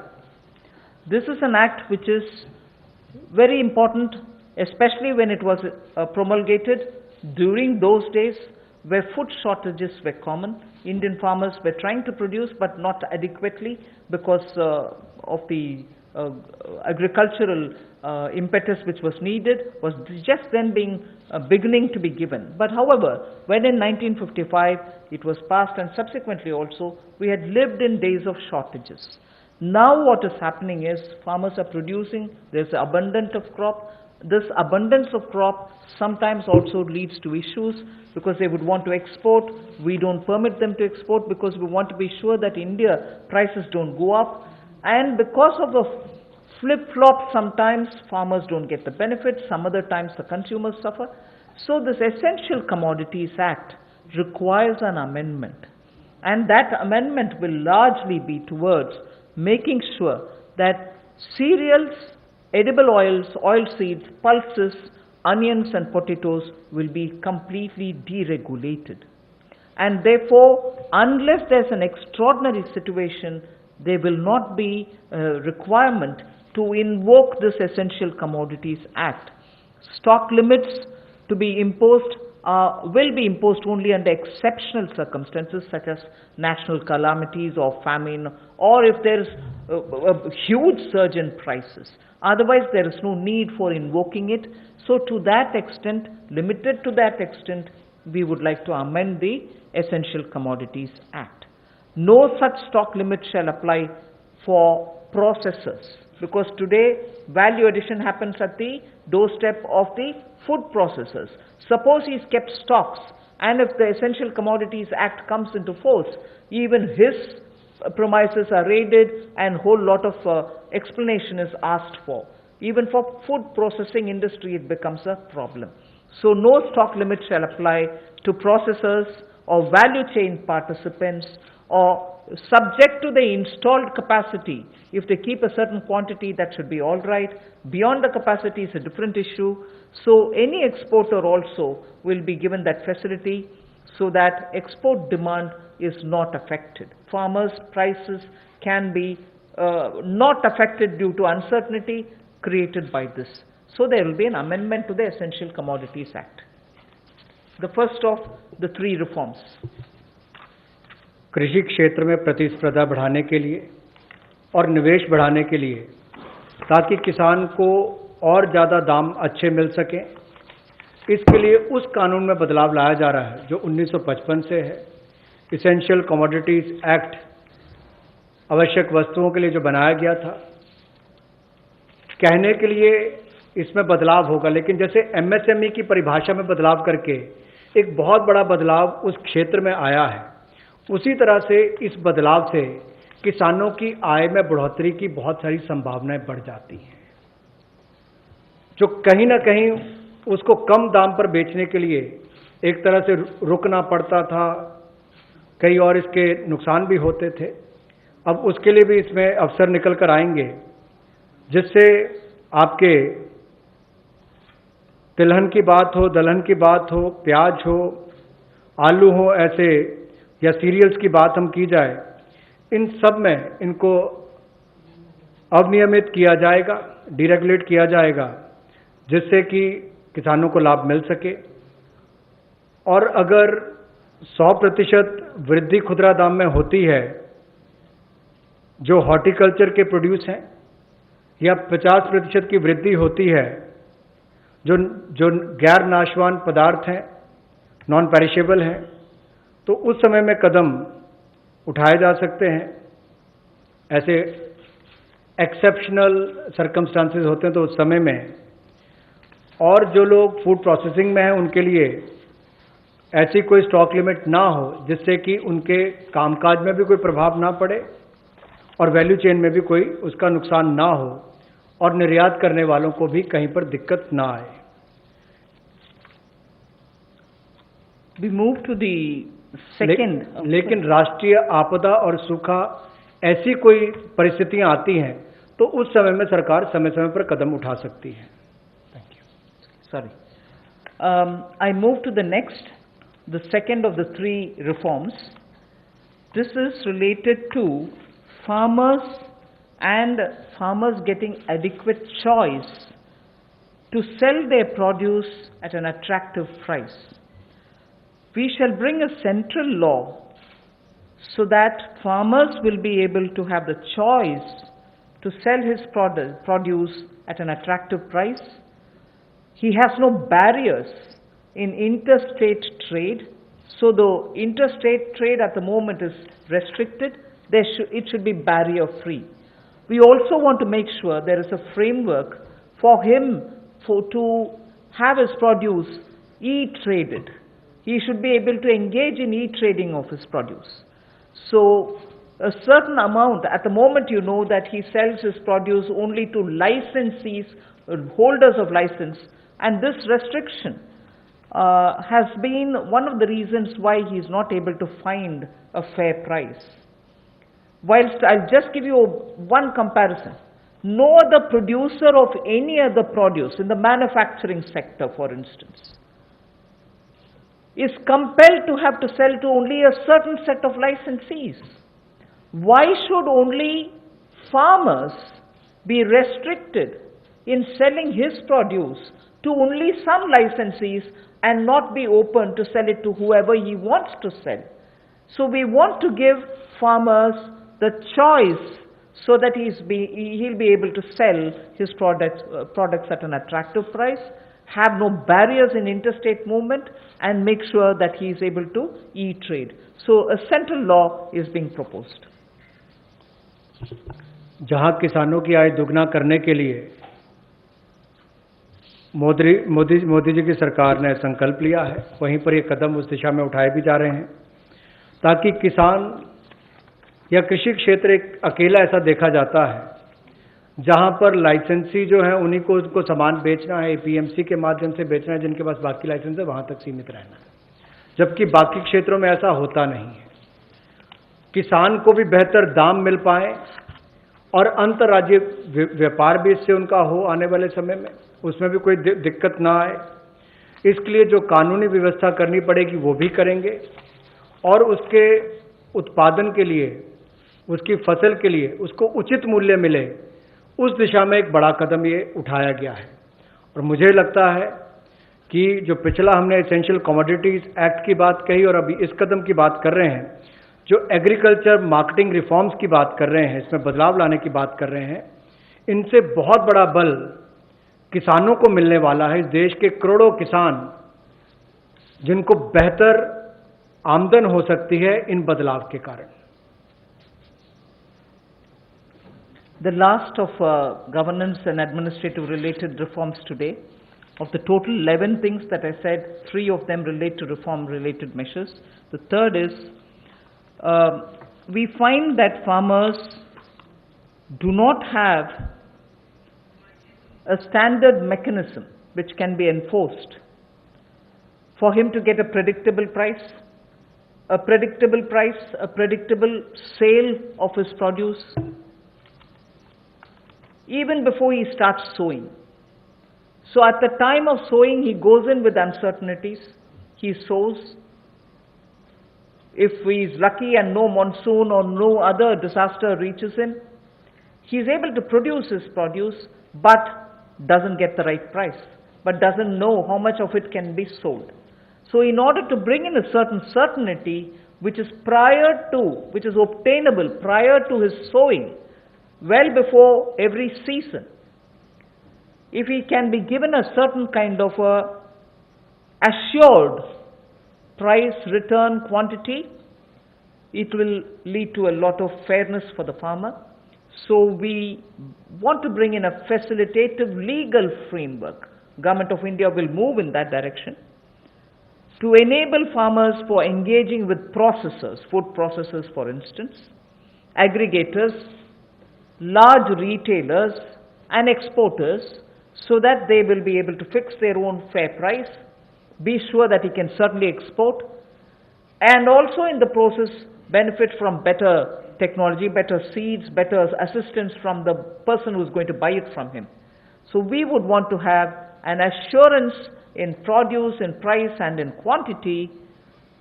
This is an act which is very important, especially when it was promulgated during those days where food shortages were common. Indian farmers were trying to produce but not adequately because of the agricultural impetus which was needed was just then beginning to be given. But however, when in 1955 it was passed, and subsequently also we had lived in days of shortages. Now what is happening is farmers are producing, there's abundance of crop. This abundance of crop sometimes also leads to issues because they would want to export. We don't permit them to export because we want to be sure that India prices don't go up. And because of the flip-flop, sometimes farmers don't get the benefit, some other times the consumers suffer. So this Essential Commodities Act requires an amendment. And that amendment will largely be towards making sure that cereals, edible oils, oilseeds, pulses, onions and potatoes will be completely deregulated. And therefore, unless there's an extraordinary situation, there will not be a requirement to invoke this Essential Commodities Act. Stock limits to be imposed will be imposed only under exceptional circumstances such as national calamities or famine, or if there is a huge surge in prices. Otherwise, there is no need for invoking it. So to that extent, limited to that extent, we would like to amend the Essential Commodities Act. No such stock limit shall apply for processors, because today value addition happens at the doorstep of the food processors. Suppose he's kept stocks, and if the Essential Commodities Act comes into force, even his premises are raided and whole lot of explanation is asked for. Even for food processing industry it becomes a problem. So no stock limit shall apply to processors or value chain participants, or subject to the installed capacity. If they keep a certain quantity, that should be all right. Beyond the capacity is a different issue. So any exporter also will be given that facility so that export demand is not affected. Farmers' prices can be not affected due to uncertainty created by this. So there will be an amendment to the Essential Commodities Act. The first of the three reforms. कृषि क्षेत्र में प्रतिस्पर्धा बढ़ाने के लिए और निवेश बढ़ाने के लिए, ताकि किसान को और ज़्यादा दाम अच्छे मिल सकें, इसके लिए उस कानून में बदलाव लाया जा रहा है जो 1955 से है। इसेंशियल कमोडिटीज एक्ट आवश्यक वस्तुओं के लिए जो बनाया गया था, कहने के लिए इसमें बदलाव होगा, लेकिन जैसे एमएसएमई की परिभाषा में बदलाव करके एक बहुत बड़ा बदलाव उस क्षेत्र में आया है, उसी तरह से इस बदलाव से किसानों की आय में बढ़ोतरी की बहुत सारी संभावनाएं बढ़ जाती हैं। जो कहीं ना कहीं उसको कम दाम पर बेचने के लिए एक तरह से रुकना पड़ता था, कई और इसके नुकसान भी होते थे। अब उसके लिए भी इसमें अवसर निकल कर आएंगे, जिससे आपके तिलहन की बात हो, दलहन की बात हो, प्याज हो, आलू हो, ऐसे या सीरियल्स की बात हम की जाए, इन सब में इनको अवनियमित किया जाएगा, डीरेगुलेट किया जाएगा, जिससे कि किसानों को लाभ मिल सके। और अगर 100% वृद्धि खुदरा दाम में होती है जो हॉर्टिकल्चर के प्रोड्यूस हैं, या 50% की वृद्धि होती है जो गैर नाशवान पदार्थ हैं, नॉन पेरिशेबल हैं, तो उस समय में कदम उठाए जा सकते हैं। ऐसे एक्सेप्शनल सर्कमस्टांसेस होते हैं तो उस समय में, और जो लोग फूड प्रोसेसिंग में हैं उनके लिए ऐसी कोई स्टॉक लिमिट ना हो जिससे कि उनके कामकाज में भी कोई प्रभाव ना पड़े और वैल्यू चेन में भी कोई उसका नुकसान ना हो, और निर्यात करने वालों को भी कहीं पर दिक्कत ना आए। We move to the second. लेकिन राष्ट्रीय आपदा और सूखा ऐसी कोई परिस्थितियां आती हैं तो उस समय में सरकार समय समय पर कदम उठा सकती है। Thank you. Sorry. I move to the next, the second of the three reforms. This is related to farmers and farmers getting adequate choice to sell their produce at an attractive price. We shall bring a central law so that farmers will be able to have the choice to sell his produce at an attractive price. He has no barriers in interstate trade. So the interstate trade at the moment is restricted. It should be barrier free. We also want to make sure there is a framework for him to have his produce e-traded. He should be able to engage in e-trading of his produce. So a certain amount, at the moment you know that he sells his produce only to licensees, holders of license, and this restriction has been one of the reasons why he is not able to find a fair price. Whilst I'll just give you one comparison. No other producer of any other produce in the manufacturing sector, for instance, is compelled to have to sell to only a certain set of licensees. Why should only farmers be restricted in selling his produce to only some licensees and not be open to sell it to whoever he wants to sell? So we want to give farmers the choice so that he'll be able to sell his products at an attractive price, have no barriers in interstate movement, and make sure that he is able to e-trade. So a central law is being proposed. जहां किसानों की आय दुगना करने के लिए मोदी जी की सरकार ने संकल्प लिया है, वहीं पर ये कदम उस दिशा में उठाए भी जा रहे हैं ताकि किसान या कृषि क्षेत्र एक अकेला ऐसा देखा जाता है जहां पर लाइसेंसी जो है उन्हीं को उनको सामान बेचना है, एपीएमसी के माध्यम से बेचना है, जिनके पास बाकी लाइसेंस है वहां तक सीमित रहना है, जबकि बाकी क्षेत्रों में ऐसा होता नहीं है। किसान को भी बेहतर दाम मिल पाए और अंतर्राज्यीय व्यापार भी इससे उनका हो आने वाले समय में, उसमें भी कोई दिक्कत ना आए, इसके लिए जो कानूनी व्यवस्था करनी पड़ेगी वो भी करेंगे और उसके उत्पादन के लिए, उसकी फसल के लिए उसको उचित मूल्य मिले, उस दिशा में एक बड़ा कदम ये उठाया गया है। और मुझे लगता है कि जो पिछला हमने एसेंशियल कमोडिटीज एक्ट की बात कही और अभी इस कदम की बात कर रहे हैं, जो एग्रीकल्चर मार्केटिंग रिफॉर्म्स की बात कर रहे हैं, इसमें बदलाव लाने की बात कर रहे हैं, इनसे बहुत बड़ा बल किसानों को मिलने वाला है। इस देश के करोड़ों किसान जिनको बेहतर आमदन हो सकती है इन बदलाव के कारण। The last of governance and administrative related reforms today, of the total 11 things that I said, 3 of them relate to reform related measures. The third is, we find that farmers do not have a standard mechanism which can be enforced for him to get a predictable price, a predictable sale of his produce, even before he starts sowing. So at the time of sowing, he goes in with uncertainties. He sows. If he is lucky and no monsoon or no other disaster reaches him, he is able to produce his produce, but doesn't get the right price, but doesn't know how much of it can be sold. So in order to bring in a certain certainty, which is obtainable prior to his sowing, well before every season, if he can be given a certain kind of a assured price, return, quantity, it will lead to a lot of fairness for the farmer. So we want to bring in a facilitative legal framework. Government of India will move in that direction to enable farmers for engaging with processors, food processors for instance, aggregators, large retailers and exporters, so that they will be able to fix their own fair price, be sure that he can certainly export, and also in the process benefit from better technology, better seeds, better assistance from the person who's going to buy it from him. So we would want to have an assurance in produce, in price and in quantity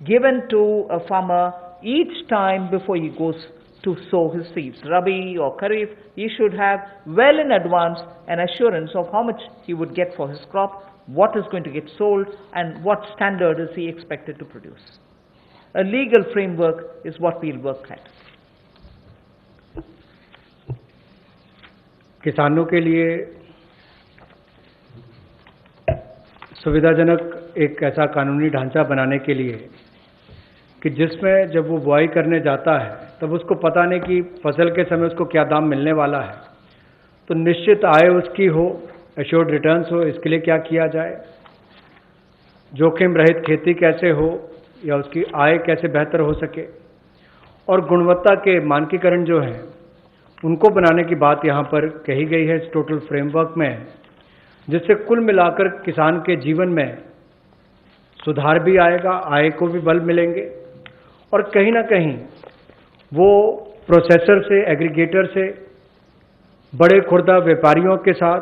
given to a farmer each time before he goes to sow his seeds. Rabi or Kharif, he should have well in advance an assurance of how much he would get for his crop, what is going to get sold, and what standard is he expected to produce. A legal framework is what we'll work at. किसानों के लिए सुविधाजनक एक ऐसा कानूनी ढांचा बनाने के लिए कि जिसमें जब वो बुआई करने जाता है तब उसको पता नहीं कि फसल के समय उसको क्या दाम मिलने वाला है, तो निश्चित आय उसकी हो, एश्योर्ड रिटर्न्स हो, इसके लिए क्या किया जाए, जोखिम रहित खेती कैसे हो या उसकी आय कैसे बेहतर हो सके, और गुणवत्ता के मानकीकरण जो हैं उनको बनाने की बात यहाँ पर कही गई है इस टोटल फ्रेमवर्क में, जिससे कुल मिलाकर किसान के जीवन में सुधार भी आएगा, आय को भी बल मिलेंगे और कहीं ना कहीं वो प्रोसेसर से, एग्रीगेटर से, बड़े खुर्दा व्यापारियों के साथ,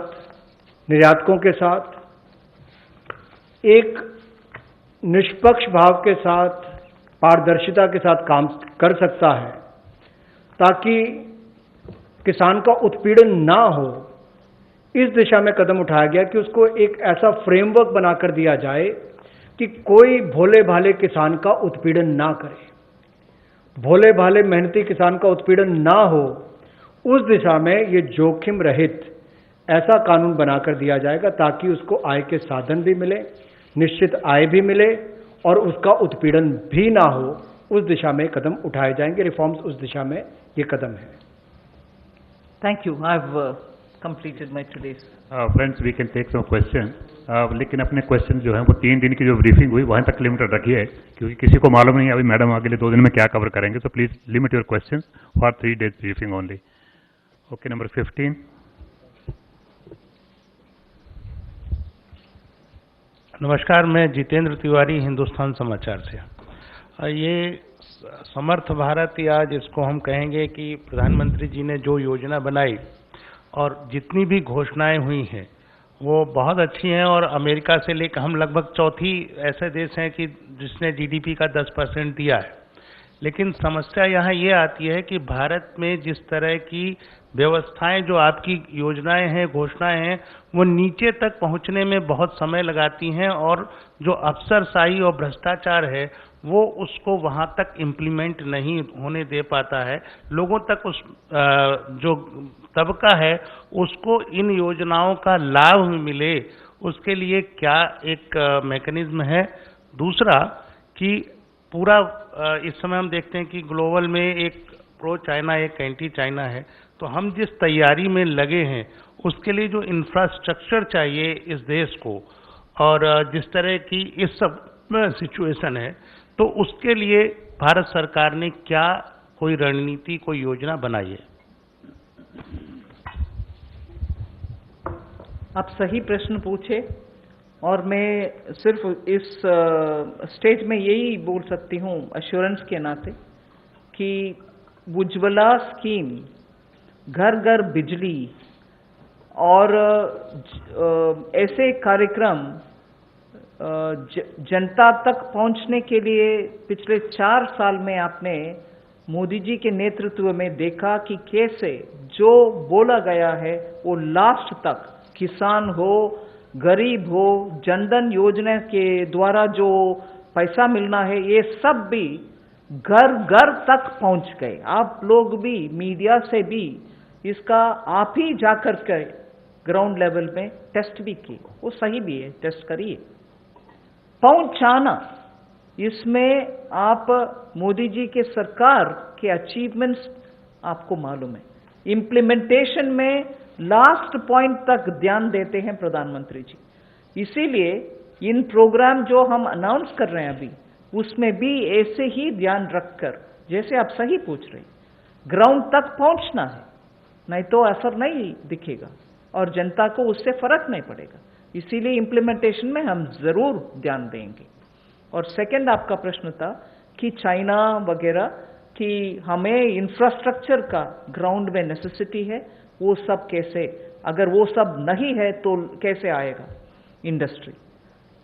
निर्यातकों के साथ एक निष्पक्ष भाव के साथ, पारदर्शिता के साथ काम कर सकता है, ताकि किसान का उत्पीड़न ना हो। इस दिशा में कदम उठाया गया कि उसको एक ऐसा फ्रेमवर्क बनाकर दिया जाए कि कोई भोले भाले किसान का उत्पीड़न ना करे, भोले भाले मेहनती किसान का उत्पीड़न ना हो। उस दिशा में ये जोखिम रहित ऐसा कानून बनाकर दिया जाएगा ताकि उसको आय के साधन भी मिले, निश्चित आय भी मिले और उसका उत्पीड़न भी ना हो। उस दिशा में कदम उठाए जाएंगे, रिफॉर्म्स उस दिशा में ये कदम है। Thank you. I've completed my today's. Friends we can take some question, लेकिन अपने क्वेश्चन जो है वो 3 दिन की जो ब्रीफिंग हुई वहाँ तक लिमिटेड रखिए, क्योंकि किसी को मालूम नहीं है अभी मैडम अगले 2 दिन में क्या कवर करेंगे. So please limit your questions for 3 days briefing only. Okay, number 15. नमस्कार, मैं जितेंद्र तिवारी, हिंदुस्तान समाचार से. ये समर्थ भारत, या जिसको हम कहेंगे कि प्रधानमंत्री जी ने जो योजना बनाई और जितनी भी घोषणाएं हुई हैं वो बहुत अच्छी हैं, और अमेरिका से लेकर हम लगभग चौथी ऐसे देश हैं कि जिसने जीडीपी का 10% दिया है. लेकिन समस्या यहाँ ये आती है कि भारत में जिस तरह की व्यवस्थाएं, जो आपकी योजनाएं हैं, घोषणाएं हैं, वो नीचे तक पहुंचने में बहुत समय लगाती हैं, और जो अफसरशाही और भ्रष्टाचार है वो उसको वहां तक इम्प्लीमेंट नहीं होने दे पाता है. लोगों तक उस जो तबका है उसको इन योजनाओं का लाभ मिले, उसके लिए क्या एक मैकेनिज्म है. दूसरा कि पूरा इस समय हम देखते हैं कि ग्लोबल में एक प्रो चाइना, एक एंटी चाइना है. तो हम जिस तैयारी में लगे हैं उसके लिए जो इंफ्रास्ट्रक्चर चाहिए इस देश को, और जिस तरह की इस सब सिचुएशन है, तो उसके लिए भारत सरकार ने क्या कोई रणनीति, कोई योजना बनाई है? आप सही प्रश्न पूछे, और मैं सिर्फ इस स्टेज में यही बोल सकती हूँ अश्योरेंस के नाते कि उज्ज्वला स्कीम, घर घर बिजली और ऐसे कार्यक्रम जनता तक पहुंचने के लिए पिछले 4 साल में आपने मोदी जी के नेतृत्व में देखा कि कैसे जो बोला गया है वो लास्ट तक, किसान हो, गरीब हो, जनधन योजना के द्वारा जो पैसा मिलना है, ये सब भी घर घर तक पहुंच गए. आप लोग भी, मीडिया से भी इसका आप ही जाकर के ग्राउंड लेवल में टेस्ट भी किए, वो सही भी है, टेस्ट करिए. पहुंचाना, इसमें आप मोदी जी के सरकार के अचीवमेंट्स आपको मालूम है. इम्प्लीमेंटेशन में लास्ट पॉइंट तक ध्यान देते हैं प्रधानमंत्री जी. इसीलिए इन प्रोग्राम जो हम अनाउंस कर रहे हैं अभी, उसमें भी ऐसे ही ध्यान रखकर, जैसे आप सही पूछ रहे, ग्राउंड तक पहुंचना है, नहीं तो असर नहीं दिखेगा और जनता को उससे फर्क नहीं पड़ेगा. इसीलिए इम्प्लीमेंटेशन में हम जरूर ध्यान देंगे. और सेकंड आपका प्रश्न था कि चाइना वगैरह, कि हमें इंफ्रास्ट्रक्चर का ग्राउंड में नेसेसिटी है, वो सब कैसे, अगर वो सब नहीं है तो कैसे आएगा इंडस्ट्री.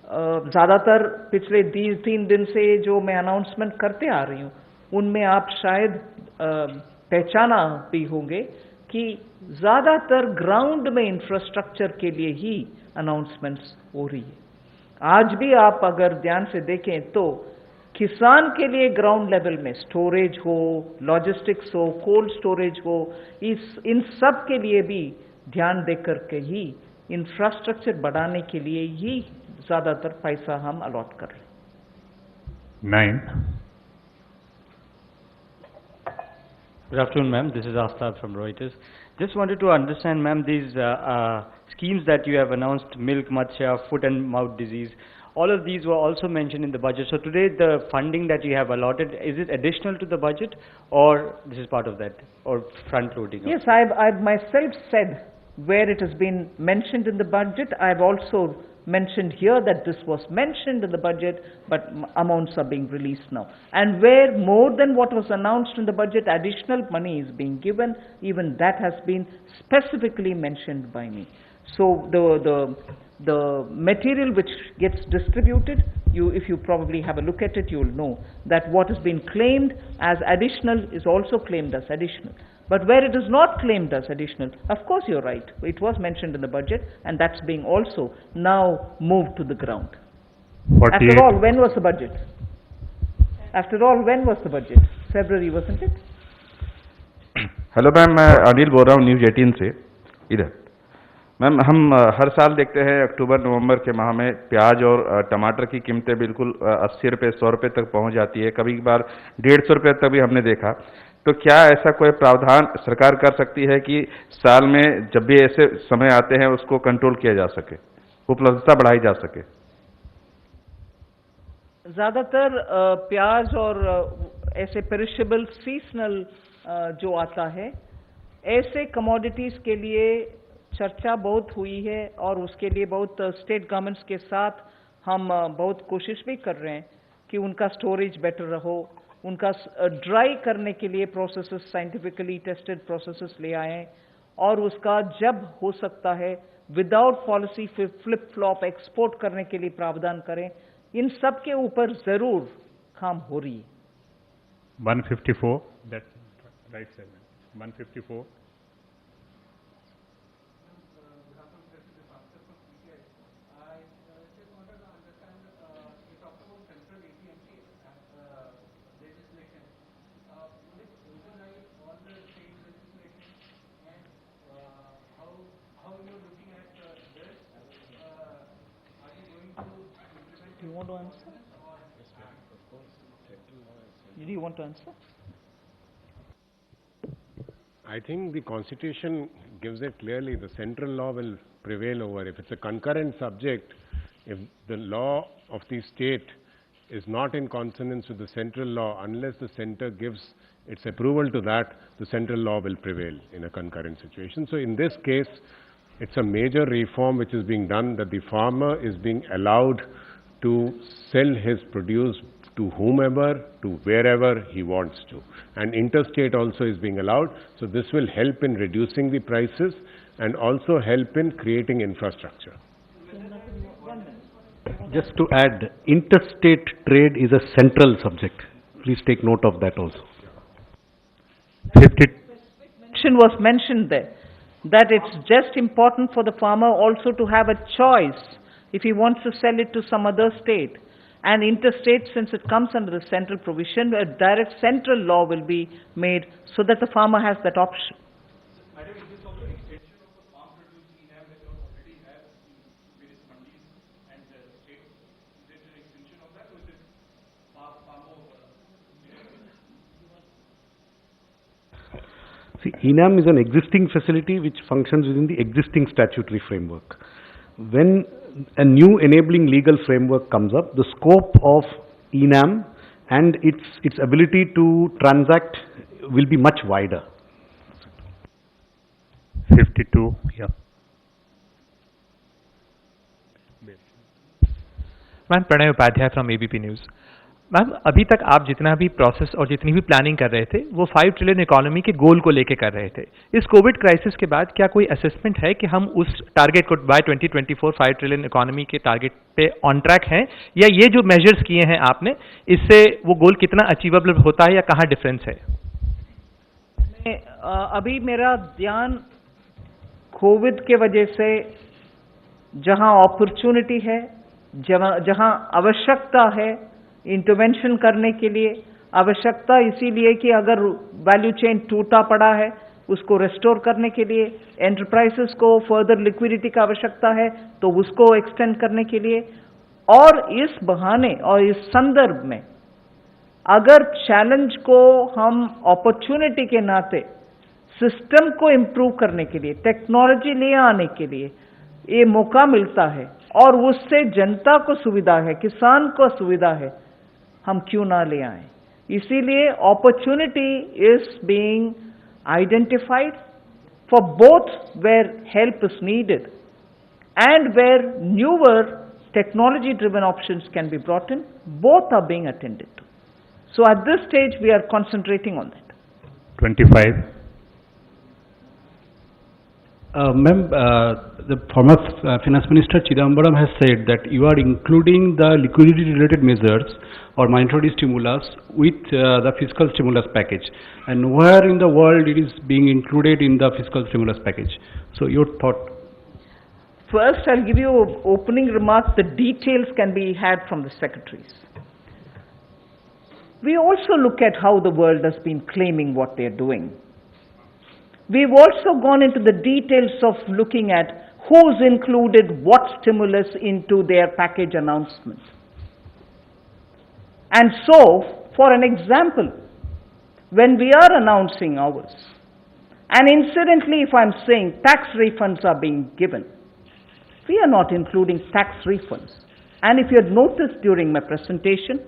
ज़्यादातर पिछले 3 दिन से जो मैं अनाउंसमेंट करते आ रही हूँ उनमें आप शायद पहचाना भी होंगे कि ज़्यादातर ग्राउंड में इंफ्रास्ट्रक्चर के लिए ही अनाउंसमेंट्स हो रही है. आज भी आप अगर ध्यान से देखें तो किसान के लिए ग्राउंड लेवल में स्टोरेज हो, लॉजिस्टिक्स हो, कोल्ड स्टोरेज हो, इन सब के लिए भी ध्यान देकर के ही इंफ्रास्ट्रक्चर बढ़ाने के लिए ही ज़्यादातर पैसा हम अलॉट कर रहे हैं. 9. Good afternoon, ma'am. This is Aftab from Reuters. Just wanted to understand, ma'am, these schemes that you have announced, milk, matsya, foot and mouth disease, all of these were also mentioned in the budget. So today the funding that you have allotted, is it additional to the budget, or this is part of that, or front loading? Yes, I've myself said where it has been mentioned in the budget. I've also mentioned here that this was mentioned in the budget, but amounts are being released now. And where more than what was announced in the budget, additional money is being given, even that has been specifically mentioned by me. So the material which gets distributed, if you probably have a look at it, you will know that what has been claimed as additional is also claimed as additional. But where it is not claimed as additional, of course you're right, it was mentioned in the budget, and that's being also now moved to the ground. 48. After all, when was the budget? After all, when was the budget? February, wasn't it? Hello ma'am, मैं अनिल बोल रहा हूँ news 18 से इधर. Ma'am, हम हर साल देखते हैं अक्टूबर नवंबर के माह में प्याज और टमाटर की कीमतें बिल्कुल 80 रुपये 100 रुपये तक पहुँच जाती है, कभी बार 150 रुपये तक भी हमने देखा. तो क्या ऐसा कोई प्रावधान सरकार कर सकती है कि साल में जब भी ऐसे समय आते हैं उसको कंट्रोल किया जा सके, उपलब्धता बढ़ाई जा सके? ज़्यादातर प्याज और ऐसे पेरिशेबल सीजनल जो आता है, ऐसे कमोडिटीज़ के लिए चर्चा बहुत हुई है और उसके लिए बहुत स्टेट गवर्नमेंट्स के साथ हम बहुत कोशिश भी कर रहे हैं कि उनका स्टोरेज बेटर रहो, उनका ड्राई करने के लिए प्रोसेसेस, साइंटिफिकली टेस्टेड प्रोसेसेस ले आएँ और उसका जब हो सकता है without policy flip flop export करने के लिए प्रावधान करें। इन सब के ऊपर जरूर काम हो रही है। 154, that right side, 154. Do you want to answer? Do you want to answer? I think the Constitution gives it clearly. The central law will prevail over. If it's a concurrent subject, if the law of the state is not in consonance with the central law, unless the center gives its approval to that, the central law will prevail in a concurrent situation. So in this case, it's a major reform which is being done, that the farmer is being allowed to sell his produce to whomever, to wherever he wants to. And interstate also is being allowed. So this will help in reducing the prices and also help in creating infrastructure. Just to add, interstate trade is a central subject. Please take note of that also. 50. Was mentioned there that it's just important for the farmer also to have a choice if he wants to sell it to some other state. And interstate, since it comes under the central provision, a direct central law will be made so that the farmer has that option. See, ENAM is an existing facility which functions within the existing statutory framework. When a new enabling legal framework comes up, the scope of ENAM and its ability to transact will be much wider. 52, yeah. Ma'am Pranay Upadhyay from ABP news. Ma'am अभी तक आप जितना भी process और जितनी भी planning कर रहे थे वो 5 ट्रिलियन इकोनॉमी के गोल को लेके कर रहे थे। इस कोविड क्राइसिस के बाद क्या कोई असेसमेंट है कि हम उस टारगेट को बाय 2024 5 ट्रिलियन इकोनॉमी के टारगेट पे ऑन ट्रैक हैं, या ये जो मेजर्स किए हैं आपने इससे वो गोल कितना अचीवेबल होता है या कहाँ डिफरेंस है? अभी मेरा ध्यान कोविड के वजह से जहां अपॉर्चुनिटी है, जहां आवश्यकता है इंटरवेंशन करने के लिए, आवश्यकता इसीलिए कि अगर वैल्यू चेन टूटा पड़ा है उसको रेस्टोर करने के लिए, एंटरप्राइजेस को फर्दर लिक्विडिटी का आवश्यकता है तो उसको एक्सटेंड करने के लिए, और इस बहाने और इस संदर्भ में अगर चैलेंज को हम अपॉर्चुनिटी के नाते सिस्टम को इम्प्रूव करने के लिए, टेक्नोलॉजी ले आने के लिए ये मौका मिलता है और उससे जनता को सुविधा है, किसान को सुविधा है, हम क्यों ना ले आए। इसीलिए opportunity is being identified for both where help is needed and where newer technology driven options can be brought in, both are being attended to. So at this stage we are concentrating on that. 25. Ma'am, the former Finance Minister Chidambaram has said that you are including the liquidity-related measures or monetary stimulus with the fiscal stimulus package. And where in the world it is being included in the fiscal stimulus package? So your thought? First, I'll give you opening remarks. The details can be had from the secretaries. We also look at how the world has been claiming what they're doing. We've also gone into the details of looking at who's included what stimulus into their package announcement. And so, for an example, when we are announcing ours. And incidentally, if I'm saying tax refunds are being given, we are not including tax refunds. And if you had noticed during my presentation,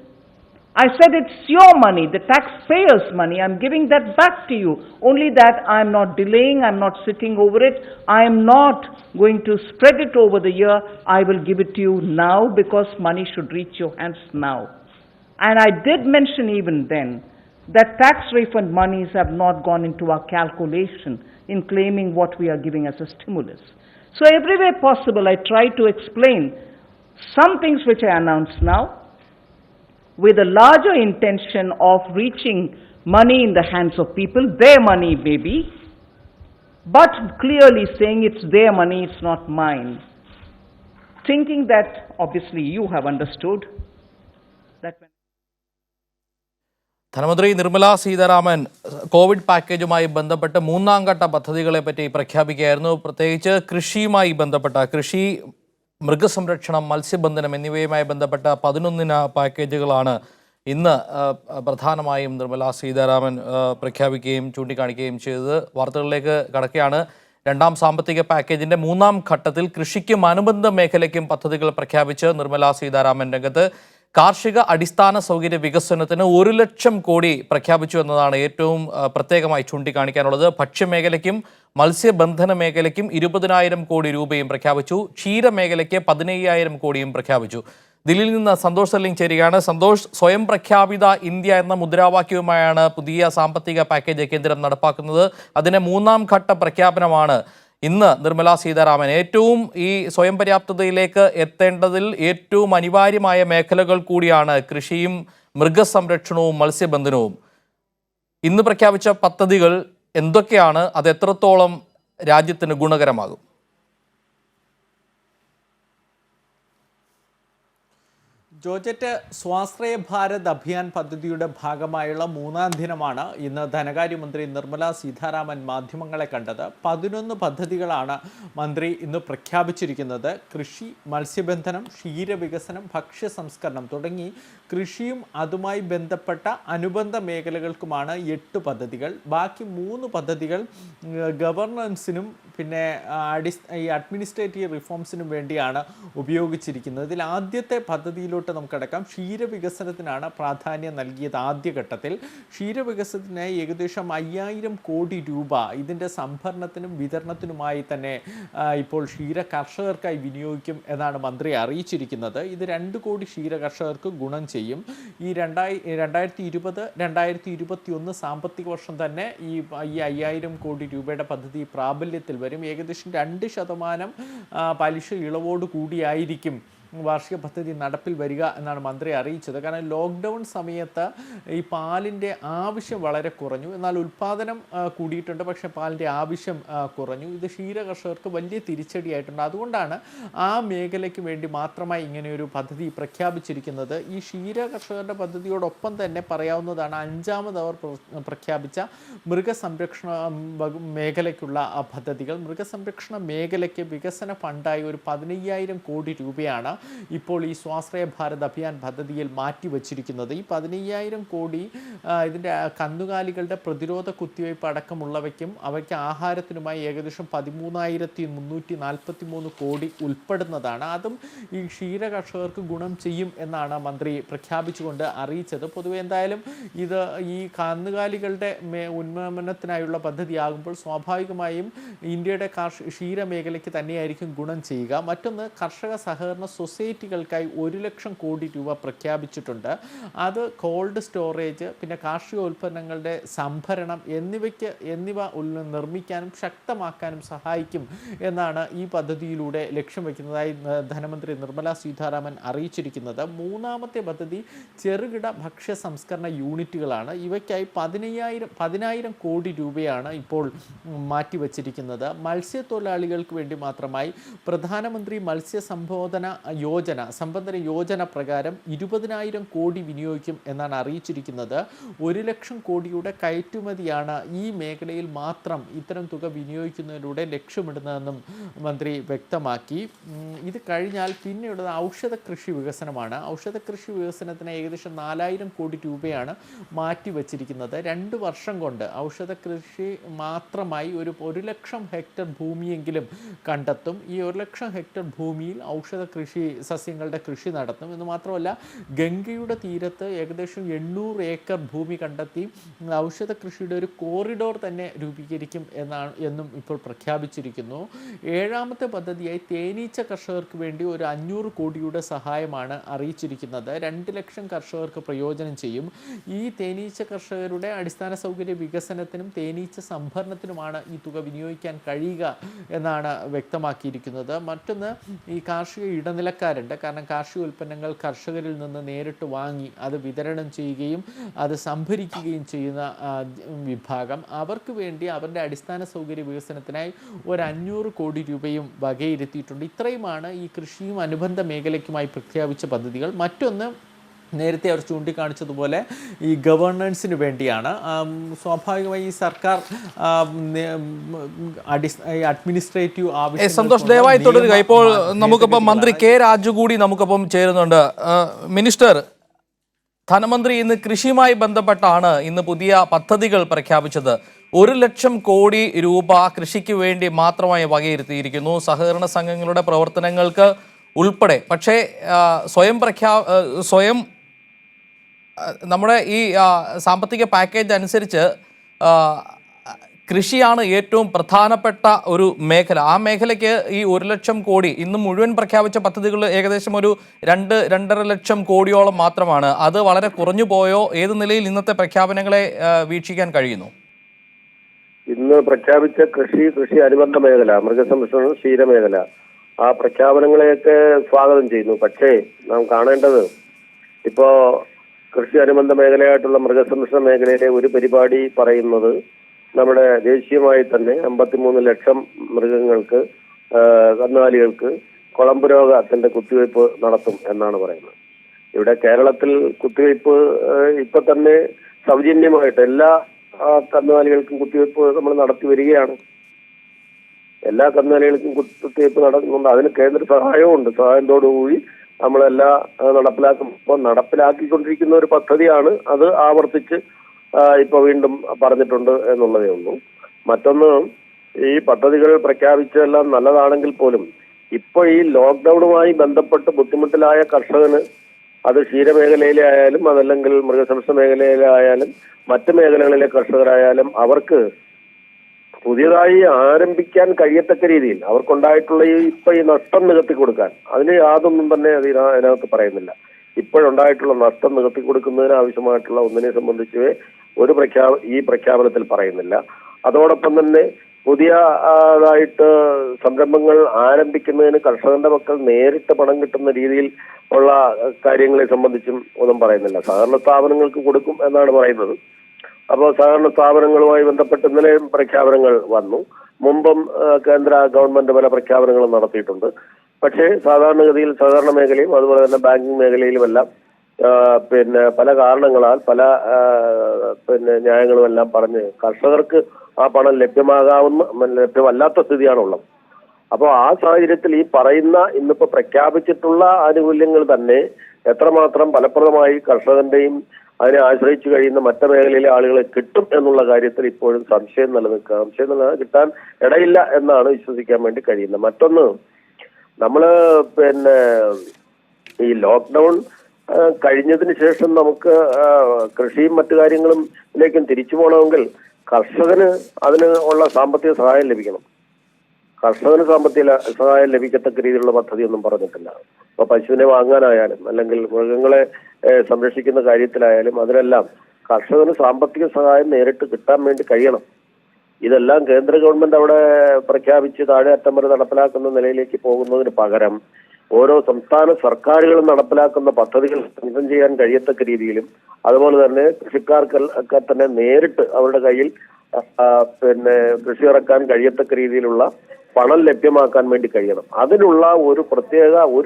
I said it's your money, the taxpayers' money. I'm giving that back to you. Only that I'm not delaying, I'm not sitting over it. I'm not going to spread it over the year. I will give it to you now because money should reach your hands now. And I did mention even then that tax refund monies have not gone into our calculation in claiming what we are giving as a stimulus. So every way possible, I try to explain some things which I announce now, with a larger intention of reaching money in the hands of people, their money maybe, but clearly saying it's their money, it's not mine. Thinking that, obviously you have understood, that when ധനമന്ത്രി Nirmala Sitharaman Covid പാക്കേജുമായി ബന്ധപ്പെട്ട് മൂന്നാം ഘട്ട പദ്ധതികളെ പറ്റി പ്രഖ്യാപിക്കുകയായിരുന്നു. പ്രത്യേകിച്ച് കൃഷിയുമായി ബന്ധപ്പെട്ട കൃഷി, മൃഗസംരക്ഷണം, മത്സ്യബന്ധനം എന്നിവയുമായി ബന്ധപ്പെട്ട 11 പാക്കേജുകളാണ് ഇന്ന് പ്രധാനമായും നിർമ്മല സീതാരാമൻ പ്രഖ്യാപിക്കുകയും ചൂണ്ടിക്കാണിക്കുകയും ചെയ്തത്. വാർത്തകളിലേക്ക് കടക്കുകയാണ്. രണ്ടാം സാമ്പത്തിക പാക്കേജിന്റെ മൂന്നാം ഘട്ടത്തിൽ കൃഷിക്കും അനുബന്ധ മേഖലയ്ക്കും പദ്ധതികൾ പ്രഖ്യാപിച്ച് നിർമ്മല സീതാരാമൻ രംഗത്ത്. കാർഷിക അടിസ്ഥാന സൗകര്യ വികസനത്തിന് 1 ലക്ഷം കോടി പ്രഖ്യാപിച്ചു എന്നതാണ് ഏറ്റവും പ്രത്യേകമായി ചൂണ്ടിക്കാണിക്കാനുള്ളത്. ഭക്ഷ്യമേഖലയ്ക്കും മത്സ്യബന്ധന മേഖലയ്ക്കും 20,000 കോടി രൂപയും പ്രഖ്യാപിച്ചു. ക്ഷീരമേഖലയ്ക്ക് 15,000 കോടിയും പ്രഖ്യാപിച്ചു. ദില്ലിയിൽ നിന്ന് സന്തോഷ് സെല്ലിംഗ് ചേരുകയാണ്. സന്തോഷ്, സ്വയം പ്രഖ്യാപിത ഇന്ത്യ എന്ന മുദ്രാവാക്യവുമായാണ് പുതിയ സാമ്പത്തിക പാക്കേജ് കേന്ദ്രം നടപ്പാക്കുന്നത്. അതിന്റെ മൂന്നാം ഘട്ട പ്രഖ്യാപനമാണ് ഇന്ന് നിർമ്മല സീതാരാമൻ. ഏറ്റവും ഈ സ്വയം പര്യാപ്തതയിലേക്ക് എത്തേണ്ടതിൽ ഏറ്റവും അനിവാര്യമായ മേഖലകൾ കൂടിയാണ് കൃഷിയും മൃഗസംരക്ഷണവും മത്സ്യബന്ധനവും. ഇന്ന് പ്രഖ്യാപിച്ച പദ്ധതികൾ എന്തൊക്കെയാണ്? അത് എത്രത്തോളം രാജ്യത്തിന് ഗുണകരമാകും? ജോർജറ്റ്, സ്വാശ്രയ ഭാരത് അഭിയാൻ പദ്ധതിയുടെ ഭാഗമായുള്ള മൂന്നാം ദിനമാണ് ഇന്ന് ധനകാര്യമന്ത്രി നിർമ്മല സീതാരാമൻ മാധ്യമങ്ങളെ കണ്ടത്. 11 പദ്ധതികളാണ് മന്ത്രി ഇന്ന് പ്രഖ്യാപിച്ചിരിക്കുന്നത്. കൃഷി, മത്സ്യബന്ധനം, ക്ഷീരവികസനം, ഭക്ഷ്യ സംസ്കരണം തുടങ്ങി കൃഷിയും അതുമായി ബന്ധപ്പെട്ട അനുബന്ധ മേഖലകൾക്കുമാണ് 8 പദ്ധതികൾ. ബാക്കി 3 പദ്ധതികൾ ഗവർണൻസിനും പിന്നെ ഈ അഡ്മിനിസ്ട്രേറ്റീവ് റിഫോംസിനും വേണ്ടിയാണ് ഉപയോഗിച്ചിരിക്കുന്നത്. ഇതിൽ ആദ്യത്തെ പദ്ധതിയിലോട്ട് നമുക്കടക്കാം. ക്ഷീരവികസനത്തിനാണ് പ്രാധാന്യം നൽകിയത്. ആദ്യഘട്ടത്തിൽ ക്ഷീരവികസനത്തിനായി ഏകദേശം 5,000 കോടി രൂപ ഇതിൻ്റെ സംഭരണത്തിനും വിതരണത്തിനുമായി തന്നെ ഇപ്പോൾ ക്ഷീര കർഷകർക്കായി വിനിയോഗിക്കും എന്നാണ് മന്ത്രി അറിയിച്ചിരിക്കുന്നത്. ഇത് 2 കോടി ക്ഷീര കർഷകർക്ക് ഗുണം ചെയ്യും. ഈ 2020-2021 സാമ്പത്തിക വർഷം തന്നെ ഈ 5,000 കോടി രൂപയുടെ പദ്ധതി പ്രാബല്യത്തിൽ വരും. ഏകദേശം 2% പലിശ ഇളവോട് കൂടിയായിരിക്കും വാർഷിക പദ്ധതി നടപ്പിൽ വരിക എന്നാണ് മന്ത്രി അറിയിച്ചത്. കാരണം ലോക്ക്ഡൗൺ സമയത്ത് ഈ പാലിൻ്റെ ആവശ്യം വളരെ കുറഞ്ഞു. എന്നാൽ ഉൽപ്പാദനം കൂടിയിട്ടുണ്ട്, പക്ഷേ പാലിൻ്റെ ആവശ്യം കുറഞ്ഞു. ഇത് ക്ഷീര കർഷകർക്ക് വലിയ തിരിച്ചടിയായിട്ടുണ്ട്. അതുകൊണ്ടാണ് ആ മേഖലയ്ക്ക് വേണ്ടി മാത്രമായി ഇങ്ങനെയൊരു പദ്ധതി പ്രഖ്യാപിച്ചിരിക്കുന്നത്. ഈ ക്ഷീര കർഷകരുടെ പദ്ധതിയോടൊപ്പം തന്നെ പറയാവുന്നതാണ് 5ാമത് അവർ പ്രഖ്യാപിച്ച മൃഗസംരക്ഷണ മേഖലയ്ക്കുള്ള പദ്ധതികൾ. മൃഗസംരക്ഷണ മേഖലയ്ക്ക് വികസന ഫണ്ടായി ഒരു 15,000 കോടി രൂപയാണ് ഇപ്പോൾ ഈ സ്വാശ്രയ ഭാരത് അഭിയാൻ പദ്ധതിയിൽ മാറ്റിവച്ചിരിക്കുന്നത്. ഈ 15,000 കോടി ഇതിൻ്റെ കന്നുകാലികളുടെ പ്രതിരോധ കുത്തിവയ്പ് അടക്കമുള്ളവയ്ക്കും അവയ്ക്ക് ആഹാരത്തിനുമായി ഏകദേശം 13,343 കോടി ഉൾപ്പെടുന്നതാണ്. അതും ഈ ക്ഷീര കർഷകർക്ക് ഗുണം ചെയ്യും എന്നാണ് മന്ത്രി പ്രഖ്യാപിച്ചുകൊണ്ട് അറിയിച്ചത്. പൊതുവെ എന്തായാലും ഇത് ഈ കന്നുകാലികളുടെ ഉന്മൂലനത്തിനായുള്ള പദ്ധതിയാകുമ്പോൾ സ്വാഭാവികമായും ഇന്ത്യയുടെ ക്ഷീര മേഖലയ്ക്ക് തന്നെയായിരിക്കും ഗുണം ചെയ്യുക. മറ്റൊന്ന്, കർഷക സഹകരണ സൊസൈറ്റികൾക്കായി 1 ലക്ഷം കോടി രൂപ പ്രഖ്യാപിച്ചിട്ടുണ്ട്. അത് കോൾഡ് സ്റ്റോറേജ്, പിന്നെ കാർഷികോൽപ്പന്നങ്ങളുടെ സംഭരണം എന്നിവ നിർമ്മിക്കാനും ശക്തമാക്കാനും സഹായിക്കും എന്നാണ് ഈ പദ്ധതിയിലൂടെ ലക്ഷ്യം വയ്ക്കുന്നതായി ധനമന്ത്രി നിർമ്മല സീതാരാമൻ അറിയിച്ചിരിക്കുന്നത്. 3ാമത്തെ പദ്ധതി ചെറുകിട ഭക്ഷ്യ സംസ്കരണ യൂണിറ്റുകളാണ്. ഇവയ്ക്കായി 10,000 കോടി രൂപയാണ് ഇപ്പോൾ മാറ്റിവച്ചിരിക്കുന്നത്. മത്സ്യത്തൊഴിലാളികൾക്ക് വേണ്ടി മാത്രമായി പ്രധാനമന്ത്രി മത്സ്യസംബോധന യോജന സമ്പന്നന യോജന പ്രകാരം 20,000 കോടി വിനിയോഗിക്കും എന്നാണ് അറിയിച്ചിരിക്കുന്നത്. 1 ലക്ഷം കോടിയുടെ കയറ്റുമതിയാണ് ഈ മേഖലയിൽ മാത്രം ഇത്തരം തുക വിനിയോഗിക്കുന്നതിലൂടെ ലക്ഷ്യമിടുന്നതെന്നും മന്ത്രി വ്യക്തമാക്കി. ഇത് കഴിഞ്ഞാൽ പിന്നെയുള്ളത് ഔഷധ കൃഷി വികസനമാണ്. ഔഷധ കൃഷി വികസനത്തിന് ഏകദേശം 4,000 കോടി രൂപയാണ് മാറ്റിവെച്ചിരിക്കുന്നത്. 2 വർഷം കൊണ്ട് ഔഷധ കൃഷി മാത്രമായി 1 ലക്ഷം ഹെക്ടർ ഭൂമിയെങ്കിലും കണ്ടെത്തും. ഈ 1 ലക്ഷം ഹെക്ടർ ഭൂമിയിൽ ഔഷധ കൃഷി സസ്യങ്ങളുടെ കൃഷി നടത്തും. എന്ന് മാത്രമല്ല, ഗംഗയുടെ തീരത്ത് ഏകദേശം 800 ഏക്കർ ഭൂമി കണ്ടെത്തി ഔഷധ കൃഷിയുടെ ഒരു കോറിഡോർ തന്നെ രൂപീകരിക്കും എന്നും ഇപ്പോൾ പ്രഖ്യാപിച്ചിരിക്കുന്നു. 7ാമത്തെ പദ്ധതിയായി തേനീച്ച കർഷകർക്ക് വേണ്ടി ഒരു 500 കോടിയുടെ സഹായമാണ് അറിയിച്ചിരിക്കുന്നത്. 2 ലക്ഷം കർഷകർക്ക് പ്രയോജനം ചെയ്യും. ഈ തേനീച്ച കർഷകരുടെ അടിസ്ഥാന സൗകര്യ വികസനത്തിനും തേനീച്ച സംഭരണത്തിനുമാണ് ഈ തുക വിനിയോഗിക്കാൻ കഴിയുക എന്നാണ് വ്യക്തമാക്കിയിരിക്കുന്നത്. മറ്റൊന്ന്, ഈ കാർഷിക ഇടനിലക്കാരുണ്ട്. കാരണം കാർഷിക ഉൽപ്പന്നങ്ങൾ കർഷകരിൽ നിന്ന് നേരിട്ട് വാങ്ങി അത് വിതരണം ചെയ്യുകയും അത് സംഭരിക്കുകയും ചെയ്യുന്ന വിഭാഗം, അവർക്ക് വേണ്ടി അവരുടെ അടിസ്ഥാന സൗകര്യ വികസനത്തിനായി ഒരു 500 കോടി രൂപയും വകയിരുത്തിയിട്ടുണ്ട്. ഇത്രയുമാണ് ഈ കൃഷിയും അനുബന്ധ മേഖലയ്ക്കുമായി പ്രഖ്യാപിച്ച പദ്ധതികൾ. മറ്റൊന്ന്, നേരത്തെ അവർ ചൂണ്ടിക്കാണിച്ചതുപോലെ ഈ ഗവേണൻസിന് വേണ്ടിയാണ്. സ്വാഭാവികമായി ഈ സർക്കാർ അഡ്മിനിസ്ട്രേറ്റീവ് ആവശ്യം. സന്തോഷ്, ദയവായി തുടരുക. ഇപ്പോൾ നമുക്കിപ്പം മന്ത്രി കെ രാജു കൂടി നമുക്കൊപ്പം ചേരുന്നുണ്ട്. മിനിസ്റ്റർ, ധനമന്ത്രി ഇന്ന് കൃഷിയുമായി ബന്ധപ്പെട്ടാണ് ഇന്ന് പുതിയ പദ്ധതികൾ പ്രഖ്യാപിച്ചത്. 1 ലക്ഷം കോടി രൂപ കൃഷിക്ക് വേണ്ടി മാത്രമായി വകയിരുത്തിയിരിക്കുന്നു, സഹകരണ സംഘങ്ങളുടെ പ്രവർത്തനങ്ങൾക്ക് ഉൾപ്പെടെ. പക്ഷേ സ്വയം നമ്മുടെ ഈ സാമ്പത്തിക പാക്കേജ് അനുസരിച്ച് കൃഷിയാണ് ഏറ്റവും പ്രധാനപ്പെട്ട ഒരു മേഖല. ആ മേഖലയ്ക്ക് ഈ 1 ലക്ഷം കോടി ഇന്ന് മുഴുവൻ പ്രഖ്യാപിച്ച പദ്ധതികൾ ഏകദേശം ഒരു 2-2.5 ലക്ഷം കോടിയോളം മാത്രമാണ്. അത് വളരെ കുറഞ്ഞു പോയോ? ഏത് നിലയിൽ ഇന്നത്തെ പ്രഖ്യാപനങ്ങളെ വീക്ഷിക്കാൻ കഴിയുന്നു? ഇന്ന് പ്രഖ്യാപിച്ച കൃഷി അനുബന്ധ മേഖല, മൃഗസംരക്ഷണം, ക്ഷീരമേഖല, ആ പ്രഖ്യാപനങ്ങളെയൊക്കെ സ്വാഗതം ചെയ്യുന്നു. പക്ഷേ നാം കാണേണ്ടത്, ഇപ്പോ കൃഷി അനുബന്ധ മേഖലയായിട്ടുള്ള മൃഗസംരക്ഷണ മേഖലയിലെ ഒരു പരിപാടി പറയുന്നത് നമ്മുടെ ദേശീയമായി തന്നെ 53 ലക്ഷം മൃഗങ്ങൾക്ക്, കന്നുകാലികൾക്ക് കുളമ്പ് രോഗത്തിന്റെ കുത്തിവയ്പ് നടത്തും എന്നാണ് പറയുന്നത്. ഇവിടെ കേരളത്തിൽ കുത്തിവയ്പ് ഇപ്പൊ തന്നെ സൗജന്യമായിട്ട് എല്ലാ കന്നുകാലികൾക്കും കുത്തിവയ്പ് നമ്മൾ നടത്തി വരികയാണ്. എല്ലാ കന്നുകാലികൾക്കും കുത്തിവയ്പ് നടക്കുന്നുണ്ട്. അതിന് കേന്ദ്ര സഹായവും സഹായത്തോടുകൂടി നമ്മളെല്ലാം നടപ്പിലാക്കുമ്പോൾ നടപ്പിലാക്കിക്കൊണ്ടിരിക്കുന്ന ഒരു പദ്ധതിയാണ്. അത് ആവർത്തിച്ച് ഇപ്പൊ വീണ്ടും പറഞ്ഞിട്ടുണ്ട് എന്നുള്ളതേ ഉള്ളൂ. മറ്റൊന്ന്, ഈ പദ്ധതികൾ പ്രഖ്യാപിച്ചതെല്ലാം നല്ലതാണെങ്കിൽ പോലും ഇപ്പൊ ഈ ലോക്ക്ഡൌണുമായി ബന്ധപ്പെട്ട് ബുദ്ധിമുട്ടിലായ കർഷകന്, അത് ക്ഷീരമേഖലയിലെ ആയാലും അതല്ലെങ്കിൽ മൃഗസംരക്ഷണ മേഖലയിലെ ആയാലും മറ്റു മേഖലകളിലെ കർഷകരായാലും അവർക്ക് പുതിയതായി ആരംഭിക്കാൻ കഴിയത്തക്ക രീതിയിൽ അവർക്കുണ്ടായിട്ടുള്ള ഈ നഷ്ടം നികത്തി കൊടുക്കാൻ, അതിന് യാതൊന്നും തന്നെ അതിനകത്ത് പറയുന്നില്ല. ഇപ്പോഴുണ്ടായിട്ടുള്ള നഷ്ടം നികത്തി കൊടുക്കുന്നതിന് ആവശ്യമായിട്ടുള്ള ഒന്നിനെ സംബന്ധിച്ച് ഈ പ്രഖ്യാപനത്തിൽ പറയുന്നില്ല. അതോടൊപ്പം തന്നെ പുതിയതായിട്ട് സംരംഭങ്ങൾ ആരംഭിക്കുന്നതിന് കർഷകന്റെ മക്കൾ നേരിട്ട് പണം കിട്ടുന്ന രീതിയിൽ ഉള്ള കാര്യങ്ങളെ സംബന്ധിച്ചും ഒന്നും പറയുന്നില്ല. സഹകരണ സ്ഥാപനങ്ങൾക്ക് കൊടുക്കും എന്നാണ് പറയുന്നത്. അപ്പോൾ സഹകരണ സ്ഥാപനങ്ങളുമായി ബന്ധപ്പെട്ട് ഇന്നലെ പ്രഖ്യാപനങ്ങൾ വന്നു. മുമ്പും കേന്ദ്ര ഗവൺമെന്റ് പല പ്രഖ്യാപനങ്ങളും നടത്തിയിട്ടുണ്ട്. പക്ഷേ സാധാരണഗതിയിൽ സഹകരണ മേഖലയും അതുപോലെ തന്നെ ബാങ്കിങ് മേഖലയിലുമെല്ലാം പല കാരണങ്ങളാൽ ന്യായങ്ങളുമെല്ലാം പറഞ്ഞ് കർഷകർക്ക് ആ പണം ലഭ്യമല്ലാത്ത സ്ഥിതിയാണുള്ളത്. അപ്പോൾ ആ സാഹചര്യത്തിൽ ഈ പറയുന്ന ഇന്നിപ്പോ പ്രഖ്യാപിച്ചിട്ടുള്ള ആനുകൂല്യങ്ങൾ തന്നെ എത്രമാത്രം ഫലപ്രദമായി കർഷകന്റെയും അതിനെ ആശ്രയിച്ചു കഴിയുന്ന മറ്റു മേഖലയിലെ ആളുകളെ കിട്ടും എന്നുള്ള കാര്യത്തിൽ ഇപ്പോഴും സംശയം നിലനിൽക്കുക. സംശയം കിട്ടാൻ ഇടയില്ല എന്നാണ് വിശ്വസിക്കാൻ വേണ്ടി കഴിയുന്നത്. മറ്റൊന്ന്, നമ്മള് ഈ ലോക്ക്ഡൌൺ കഴിഞ്ഞതിന് ശേഷം നമുക്ക് കൃഷിയും മറ്റു കാര്യങ്ങളിലേക്കും തിരിച്ചു പോകണമെങ്കിൽ കർഷകന് അതിന് ഉള്ള സാമ്പത്തിക സഹായം ലഭിക്കണം. കർഷകന് സാമ്പത്തിക സഹായം ലഭിക്കത്തക്ക രീതിയിലുള്ള പദ്ധതിയൊന്നും പറഞ്ഞിട്ടില്ല. ഇപ്പൊ പശുവിനെ വാങ്ങാനായാലും അല്ലെങ്കിൽ മൃഗങ്ങളെ സംരക്ഷിക്കുന്ന കാര്യത്തിലായാലും അതിനെല്ലാം കർഷകന് സാമ്പത്തിക സഹായം നേരിട്ട് കിട്ടാൻ വേണ്ടി കഴിയണം. ഇതെല്ലാം കേന്ദ്ര ഗവൺമെന്റ് അവിടെ പ്രഖ്യാപിച്ച് താഴെ അറ്റം വരെ നടപ്പിലാക്കുന്ന നിലയിലേക്ക് പോകുന്നതിന് പകരം ഓരോ സംസ്ഥാന സർക്കാരുകളും നടപ്പിലാക്കുന്ന പദ്ധതികൾ സംഘം ചെയ്യാൻ കഴിയത്തക്ക രീതിയിലും അതുപോലെ തന്നെ കൃഷിക്കാർക്കൊക്കെ തന്നെ നേരിട്ട് അവരുടെ കയ്യിൽ കൃഷി ഇറക്കാൻ കഴിയത്തക്ക രീതിയിലുള്ള പണം ലഭ്യമാക്കാൻ വേണ്ടി കഴിയണം. അതിനുള്ള ഒരു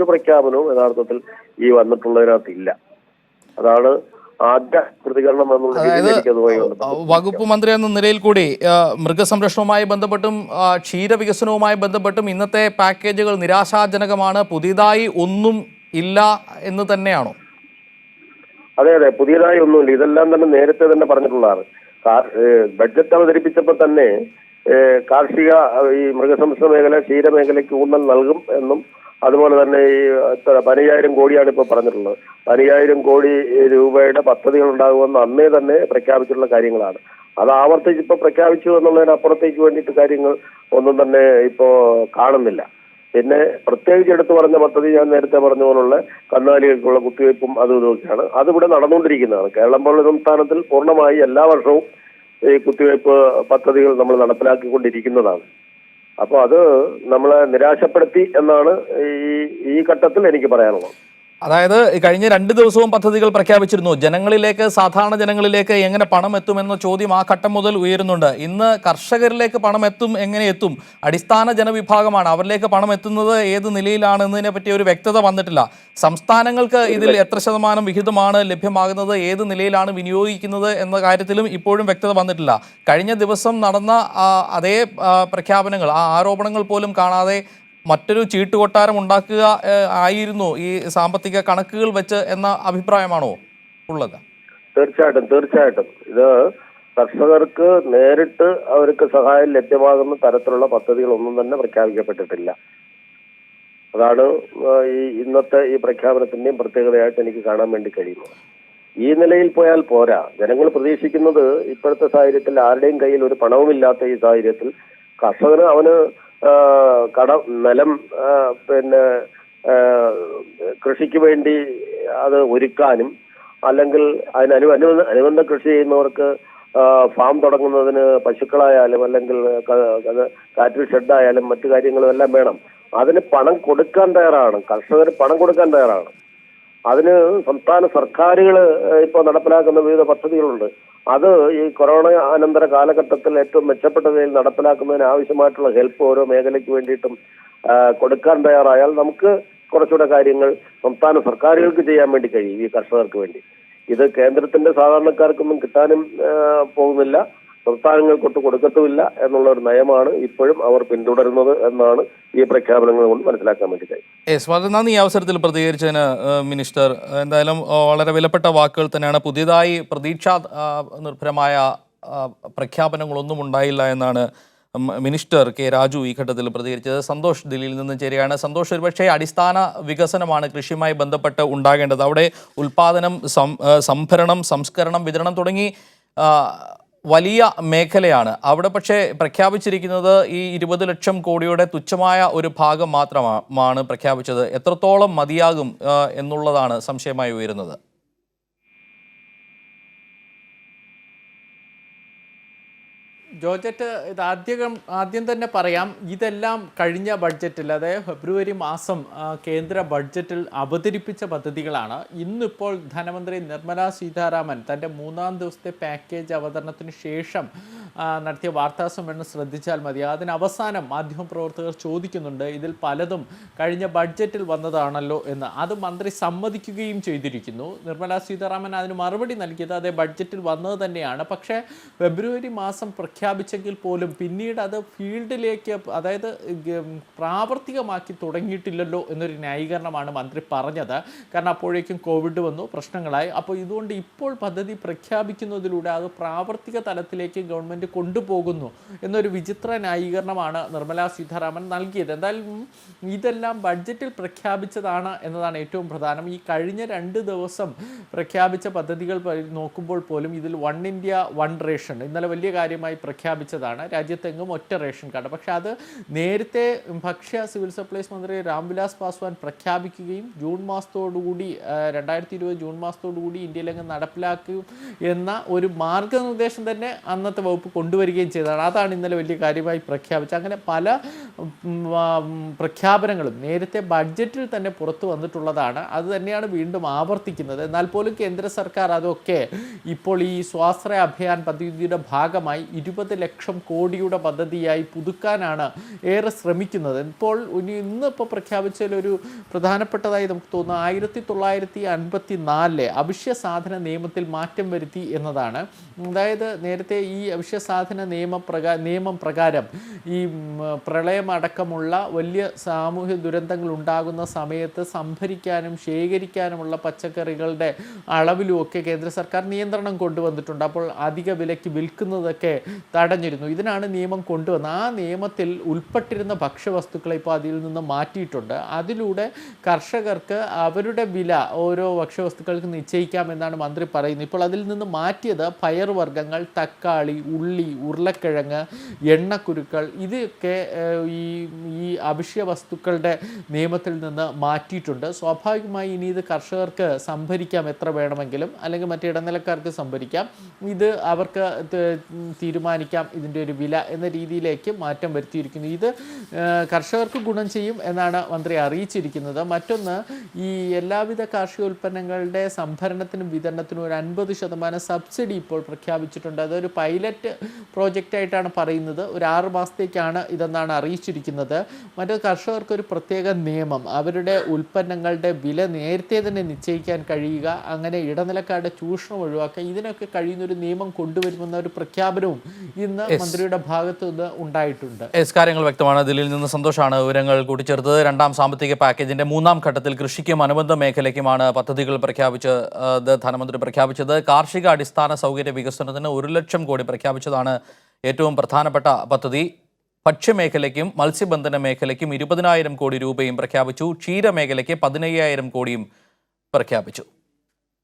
പ്രഖ്യാപനവും യഥാർത്ഥത്തിൽ ഈ വന്നിട്ടുള്ളതിനകത്ത് ഇല്ല. അതാണ് ആദ്യ പ്രതികരണം എന്നുള്ള രീതിയിൽ എനിക്കതുമായി വകുപ്പ് മന്ത്രി എന്ന നിലയിൽ കൂടി മൃഗസംരക്ഷണവുമായി ബന്ധപ്പെട്ടും ക്ഷീരവികസനവുമായി ബന്ധപ്പെട്ടും ഇന്നത്തെ പാക്കേജുകൾ നിരാശാജനകമാണ്, പുതിയതായി ഒന്നും ഇല്ല എന്ന് തന്നെയാണോ? അതെ, പുതിയതായി ഒന്നുമില്ല. ഇതെല്ലാം തന്നെ നേരത്തെ തന്നെ പറഞ്ഞിട്ടുള്ളതാണ്. ബഡ്ജറ്റ് അവതരിപ്പിച്ചപ്പോൾ തന്നെ കാർഷിക ഈ മൃഗസംരക്ഷണ മേഖല, ക്ഷീരമേഖലയ്ക്ക് ഊന്നൽ നൽകും എന്നും അതുപോലെ തന്നെ ഈ 15,000 കോടിയാണ് ഇപ്പോൾ പറഞ്ഞിട്ടുള്ളത്. 15,000 കോടി രൂപയുടെ പദ്ധതികൾ ഉണ്ടാകുമെന്ന് അന്നേ തന്നെ പ്രഖ്യാപിച്ചിട്ടുള്ള കാര്യങ്ങളാണ്. അത് ആവർത്തിച്ചിപ്പോൾ പ്രഖ്യാപിച്ചു എന്നുള്ളതിനപ്പുറത്തേക്ക് വേണ്ടിയിട്ട് കാര്യങ്ങൾ ഒന്നും തന്നെ ഇപ്പോൾ കാണുന്നില്ല. പിന്നെ പ്രത്യേകിച്ച് എടുത്തു പറഞ്ഞ പദ്ധതി ഞാൻ നേരത്തെ പറഞ്ഞ പോലുള്ള കന്നുകാലികൾക്കുള്ള കുത്തിവയ്പ്പും അതും ഇതൊക്കെയാണ്. അതിവിടെ നടന്നുകൊണ്ടിരിക്കുന്നതാണ്. കേരളം പോലുള്ള സംസ്ഥാനത്തിൽ പൂർണ്ണമായി എല്ലാ വർഷവും ഈ കുത്തിവയ്പ്പ് പദ്ധതികൾ നമ്മൾ നടപ്പിലാക്കിക്കൊണ്ടിരിക്കുന്നതാണ്. അപ്പോൾ അത് നമ്മളെ നിരാശപ്പെടുത്തി എന്നാണ് ഈ ഘട്ടത്തിൽ എനിക്ക് പറയാനുള്ളത്. അതായത് കഴിഞ്ഞ 2 ദിവസവും പദ്ധതികൾ പ്രഖ്യാപിച്ചിരുന്നു. ജനങ്ങളിലേക്ക്, സാധാരണ ജനങ്ങളിലേക്ക് എങ്ങനെ പണം എത്തുമെന്ന ചോദ്യം ആ ഘട്ടം മുതൽ ഉയരുന്നുണ്ട്. ഇന്ന് കർഷകരിലേക്ക് പണം എങ്ങനെ എത്തും? അടിസ്ഥാന ജനവിഭാഗമാണ്, അവരിലേക്ക് പണം എത്തുന്നത് ഏത് നിലയിലാണെന്നതിനെ പറ്റി ഒരു വ്യക്തത വന്നിട്ടില്ല. സംസ്ഥാനങ്ങൾക്ക് ഇതിൽ എത്ര ശതമാനം വിഹിതമാണ് ലഭ്യമാകുന്നത്, ഏത് നിലയിലാണ് വിനിയോഗിക്കുന്നത് എന്ന കാര്യത്തിലും ഇപ്പോഴും വ്യക്തത വന്നിട്ടില്ല. കഴിഞ്ഞ ദിവസം നടന്ന അതേ പ്രഖ്യാപനങ്ങൾ, ആ ആരോപണങ്ങൾ പോലും കാണാതെ മറ്റൊരു ചീട്ടുകൊട്ടാരം ഉണ്ടാക്കുക ആയിരുന്നു ഈ സാമ്പത്തിക കണക്കുകൾ വെച്ച് എന്ന അഭിപ്രായമാണോ ഉള്ളത്? തീർച്ചയായിട്ടും ഇത് കർഷകർക്ക് നേരിട്ട് അവർക്ക് സഹായം ലഭ്യമാകുന്ന തരത്തിലുള്ള പദ്ധതികളൊന്നും തന്നെ പ്രഖ്യാപിക്കപ്പെട്ടിട്ടില്ല. അതാണ് ഇന്നത്തെ ഈ പ്രഖ്യാപനത്തിന്റെയും പ്രത്യേകതയായിട്ട് എനിക്ക് കാണാൻ വേണ്ടി കഴിയുന്നത്. ഈ നിലയിൽ പോയാൽ പോരാ. ജനങ്ങൾ പ്രതീക്ഷിക്കുന്നത് ഇപ്പോഴത്തെ സാഹചര്യത്തിൽ ആരുടെയും കയ്യിൽ ഒരു പണവുമില്ലാത്ത ഈ സാഹചര്യത്തിൽ കർഷകന് അവന് നിലം പിന്നെ കൃഷിക്ക് വേണ്ടി അത് ഒരുക്കാനും അല്ലെങ്കിൽ അനുബന്ധ കൃഷി ചെയ്യുന്നവർക്ക് ഫാം തുടങ്ങുന്നതിന് പശുക്കളായാലും അല്ലെങ്കിൽ കാറ്ററി ഷെഡായാലും മറ്റു കാര്യങ്ങളും എല്ലാം വേണം. അതിന് പണം കൊടുക്കാൻ തയ്യാറാണ് കർഷകർ, പണം കൊടുക്കാൻ തയ്യാറാണ്. അതിന് സംസ്ഥാന സർക്കാരുകൾ ഇപ്പോൾ നടപ്പിലാക്കുന്ന വിവിധ പദ്ധതികളുണ്ട്. അത് ഈ കൊറോണ അനന്തര കാലഘട്ടത്തിൽ ഏറ്റവും മെച്ചപ്പെട്ട നിലയിൽ നടപ്പിലാക്കുന്നതിന് ആവശ്യമായിട്ടുള്ള ഹെൽപ്പ് ഓരോ മേഖലയ്ക്ക് വേണ്ടിയിട്ടും കൊടുക്കാൻ തയ്യാറായാൽ നമുക്ക് കുറച്ചുകൂടെ കാര്യങ്ങൾ സംസ്ഥാന സർക്കാരുകൾക്ക് ചെയ്യാൻ വേണ്ടി കഴിയും ഈ കർഷകർക്ക് വേണ്ടി. ഇത് കേന്ദ്രത്തിന്റെ സാധാരണക്കാർക്കൊന്നും കിട്ടാനും പോകുന്നില്ല, സംസ്ഥാനങ്ങൾക്കൊട്ട് കൊടുക്കത്തുമില്ല എന്നുള്ള ഒരു നയമാണ് ഇപ്പോഴും അവർ പിന്തുടരുന്നത് എന്നാണ് ഈ പ്രഖ്യാപനങ്ങൾ കൊണ്ട് മനസ്സിലാക്കാൻ വേണ്ടി കഴിയും. വളരെ നന്ദി ഈ അവസരത്തിൽ പ്രതികരിച്ചതിന് മിനിസ്റ്റർ. എന്തായാലും വളരെ വിലപ്പെട്ട വാക്കുകൾ തന്നെയാണ്. പുതിയതായി പ്രതീക്ഷാ നിർഭരമായ പ്രഖ്യാപനങ്ങളൊന്നും ഉണ്ടായില്ല എന്നാണ് മിനിസ്റ്റർ കെ രാജു ഈ ഘട്ടത്തിൽ പ്രതികരിച്ചത്. സന്തോഷ് ദില്ലിയിൽ നിന്ന് ചേരുകയാണ്. സന്തോഷ്, ഒരുപക്ഷെ അടിസ്ഥാന വികസനമാണ് കൃഷിയുമായി ബന്ധപ്പെട്ട് ഉണ്ടാകേണ്ടത്. അവിടെ ഉൽപാദനം, സംഭരണം, സംസ്കരണം, വിതരണം തുടങ്ങി വലിയ മേഖലയാണ്. അവിടെ പക്ഷേ പ്രഖ്യാപിച്ചിരിക്കുന്നത് ഈ 20 ലക്ഷം കോടിയുടെ തുച്ഛമായ ഒരു ഭാഗം മാത്രമാണ് പ്രഖ്യാപിച്ചത്. എത്രത്തോളം മതിയാകും എന്നുള്ളതാണ് സംശയമായി ഉയരുന്നത്. ജോർജറ്റ്, ഇത് ആദ്യം തന്നെ പറയാം, ഇതെല്ലാം കഴിഞ്ഞ ബഡ്ജറ്റിൽ, അതായത് ഫെബ്രുവരി മാസം കേന്ദ്ര ബഡ്ജറ്റിൽ അവതരിപ്പിച്ച പദ്ധതികളാണ്. ഇന്നിപ്പോൾ ധനമന്ത്രി നിർമ്മല സീതാരാമൻ തൻ്റെ 3-ാം ദിവസത്തെ പാക്കേജ് അവതരണത്തിന് ശേഷം നടത്തിയ വാർത്താസമ്മേളനം ശ്രദ്ധിച്ചാൽ മതി. അതിന് അവസാനം മാധ്യമപ്രവർത്തകർ ചോദിക്കുന്നുണ്ട്, ഇതിൽ പലതും കഴിഞ്ഞ ബഡ്ജറ്റിൽ വന്നതാണല്ലോ എന്ന്. അത് മന്ത്രി സമ്മതിക്കുകയും ചെയ്തിരിക്കുന്നു. നിർമ്മല സീതാരാമൻ അതിന് മറുപടി നൽകിയത് അതേ ബഡ്ജറ്റിൽ വന്നത് തന്നെയാണ്. പക്ഷേ ഫെബ്രുവരി മാസം പ്രഖ്യാപിച്ചെങ്കിൽ പോലും പിന്നീട് അത് ഫീൽഡിലേക്ക്, അതായത് പ്രാവർത്തികമാക്കി തുടങ്ങിയിട്ടില്ലല്ലോ എന്നൊരു ന്യായീകരണമാണ് മന്ത്രി പറഞ്ഞത്. കാരണം അപ്പോഴേക്കും കോവിഡ് വന്നു, പ്രശ്നങ്ങളായി. അപ്പോൾ ഇതുകൊണ്ട് ഇപ്പോൾ പദ്ധതി പ്രഖ്യാപിക്കുന്നതിലൂടെ അത് പ്രാവർത്തിക തലത്തിലേക്ക് ഗവൺമെൻറ് കൊണ്ടുപോകുന്നു എന്നൊരു വിചിത്ര ന്യായീകരണമാണ് നിർമ്മല സീതാരാമൻ നൽകിയത്. എന്തായാലും ഇതെല്ലാം ബഡ്ജറ്റിൽ പ്രഖ്യാപിച്ചതാണ് എന്നതാണ് ഏറ്റവും പ്രധാനം. ഈ കഴിഞ്ഞ 2 ദിവസം പ്രഖ്യാപിച്ച പദ്ധതികൾ നോക്കുമ്പോൾ പോലും ഇതിൽ 1 ഇന്ത്യ 1 റേഷൻ ഇന്നലെ വലിയ കാര്യമായി പ്രഖ്യാപിച്ചതാണ്. രാജ്യത്തെങ്ങും ഒറ്റ റേഷൻ കാർഡ്. പക്ഷേ അത് നേരത്തെ ഭക്ഷ്യ സിവിൽ സപ്ലൈസ് മന്ത്രി രാംവിലാസ് പാസ്വാൻ പ്രഖ്യാപിക്കുകയും ജൂൺ മാസത്തോടുകൂടി 2020 ജൂൺ മാസത്തോടുകൂടി ഇന്ത്യയിലെങ്ങും നടപ്പിലാക്കും എന്ന ഒരു മാർഗനിർദ്ദേശം തന്നെ അന്നത്തെ വകുപ്പ് കൊണ്ടുവരികയും ചെയ്തതാണ്. അതാണ് ഇന്നലെ വലിയ കാര്യമായി പ്രഖ്യാപിച്ചത്. അങ്ങനെ പല പ്രഖ്യാപനങ്ങളും നേരത്തെ ബഡ്ജറ്റിൽ തന്നെ പുറത്തു വന്നിട്ടുള്ളതാണ്. അത് തന്നെയാണ് വീണ്ടും ആവർത്തിക്കുന്നത്. എന്നാൽ പോലും കേന്ദ്ര സർക്കാർ അതൊക്കെ ഇപ്പോൾ ഈ സ്വാശ്രയ അഭിയാൻ പദ്ധതിയുടെ ഭാഗമായി 20 ലക്ഷം കോടിയുടെ പദ്ധതിയായി പുതുക്കാനാണ് ഏറെ ശ്രമിക്കുന്നത്. ഇന്നിപ്പോൾ പ്രഖ്യാപിച്ചതിലൊരു പ്രധാനപ്പെട്ടതായി നമുക്ക് തോന്നുന്നു 1954 അവശ്യ സാധന നിയമത്തിൽ മാറ്റം വരുത്തി എന്നതാണ്. അതായത് നേരത്തെ ഈ അവശ്യ സാധന നിയമം പ്രകാരം ഈ പ്രളയം അടക്കമുള്ള വലിയ സാമൂഹ്യ ദുരന്തങ്ങൾ ഉണ്ടാകുന്ന സമയത്ത് സംഭരിക്കാനും ശേഖരിക്കാനുമുള്ള പച്ചക്കറികളുടെ അളവിലുമൊക്കെ കേന്ദ്ര സർക്കാർ നിയന്ത്രണം കൊണ്ടുവന്നിട്ടുണ്ട്. അപ്പോൾ അധിക വിലയ്ക്ക് വിൽക്കുന്നതൊക്കെ തടഞ്ഞിരുന്നു. ഇതിനാണ് നിയമം കൊണ്ടുവന്നത്. ആ നിയമത്തിൽ ഉൾപ്പെട്ടിരുന്ന ഭക്ഷ്യവസ്തുക്കളെ ഇപ്പോൾ അതിൽ നിന്ന് മാറ്റിയിട്ടുണ്ട്. അതിലൂടെ കർഷകർക്ക് അവരുടെ വില ഓരോ ഭക്ഷ്യവസ്തുക്കൾക്ക് നിശ്ചയിക്കാമെന്നാണ് മന്ത്രി പറയുന്നത്. ഇപ്പോൾ അതിൽ നിന്ന് മാറ്റിയത് പയറുവർഗ്ഗങ്ങൾ, തക്കാളി, ഉള്ളി, ഉരുളക്കിഴങ്ങ്, എണ്ണക്കുരുക്കൾ ഇതൊക്കെ ഈ അവശ്യ വസ്തുക്കളുടെ നിയമത്തിൽ നിന്ന് മാറ്റിയിട്ടുണ്ട്. സ്വാഭാവികമായി ഇനി ഇത് കർഷകർക്ക് സംഭരിക്കാം, എത്ര വേണമെങ്കിലും, അല്ലെങ്കിൽ മറ്റ് ഇടനിലക്കാർക്ക് സംഭരിക്കാം. ഇത് അവർക്ക് തീരുമാനിക്കാം ഇതിൻ്റെ ഒരു വില എന്ന രീതിയിലേക്ക് മാറ്റം വരുത്തിയിരിക്കുന്നു. ഇത് കർഷകർക്ക് ഗുണം ചെയ്യും എന്നാണ് മന്ത്രി അറിയിച്ചിരിക്കുന്നത്. മറ്റൊന്ന്, ഈ എല്ലാവിധ കാർഷിക ഉൽപ്പന്നങ്ങളുടെ സംഭരണത്തിനും വിതരണത്തിനും ഒരു 50% സബ്സിഡി ഇപ്പോൾ പ്രഖ്യാപിച്ചിട്ടുണ്ട്. അതൊരു പൈലറ്റ് പ്രോജക്റ്റായിട്ടാണ് പറയുന്നത്. ഒരു 6 മാസത്തേക്കാണ് ഇതെന്നാണ് അറിയിച്ചിരിക്കുന്നത്. മറ്റൊരു, കർഷകർക്ക് ഒരു പ്രത്യേക നിയമം, അവരുടെ ഉൽപ്പന്നങ്ങളുടെ വില നേരത്തെ തന്നെ നിശ്ചയിക്കാൻ കഴിയുക, അങ്ങനെ ഇടനിലക്കാരുടെ ചൂഷണം ഒഴിവാക്കുക, ഇതിനൊക്കെ കഴിയുന്നൊരു നിയമം കൊണ്ടുവരുമെന്ന ഒരു പ്രഖ്യാപനവും ഇന്ന് മന്ത്രിയുടെ ഭാഗത്തു നിന്ന് ഉണ്ടായിട്ടുണ്ട്. കാര്യങ്ങൾ വ്യക്തമാണ്. ദില്ലിയിൽ നിന്ന് സന്തോഷാണ് വിവരങ്ങൾ കൂട്ടിച്ചേർത്തത്. രണ്ടാം സാമ്പത്തിക പാക്കേജിന്റെ 3ാം ഘട്ടത്തിൽ കൃഷിക്കും അനുബന്ധ മേഖലയ്ക്കുമാണ് പദ്ധതികൾ ധനമന്ത്രി പ്രഖ്യാപിച്ചത്. കാർഷിക അടിസ്ഥാന സൗകര്യ വികസനത്തിന് 1 ലക്ഷം കോടി പ്രഖ്യാപിച്ചതാണ് ഏറ്റവും പ്രധാനപ്പെട്ട പദ്ധതി. ഭക്ഷ്യമേഖലയ്ക്കും മത്സ്യബന്ധന മേഖലയ്ക്കും 20,000 കോടി രൂപയും പ്രഖ്യാപിച്ചു. ക്ഷീരമേഖലയ്ക്ക് 15,000 കോടിയും പ്രഖ്യാപിച്ചു.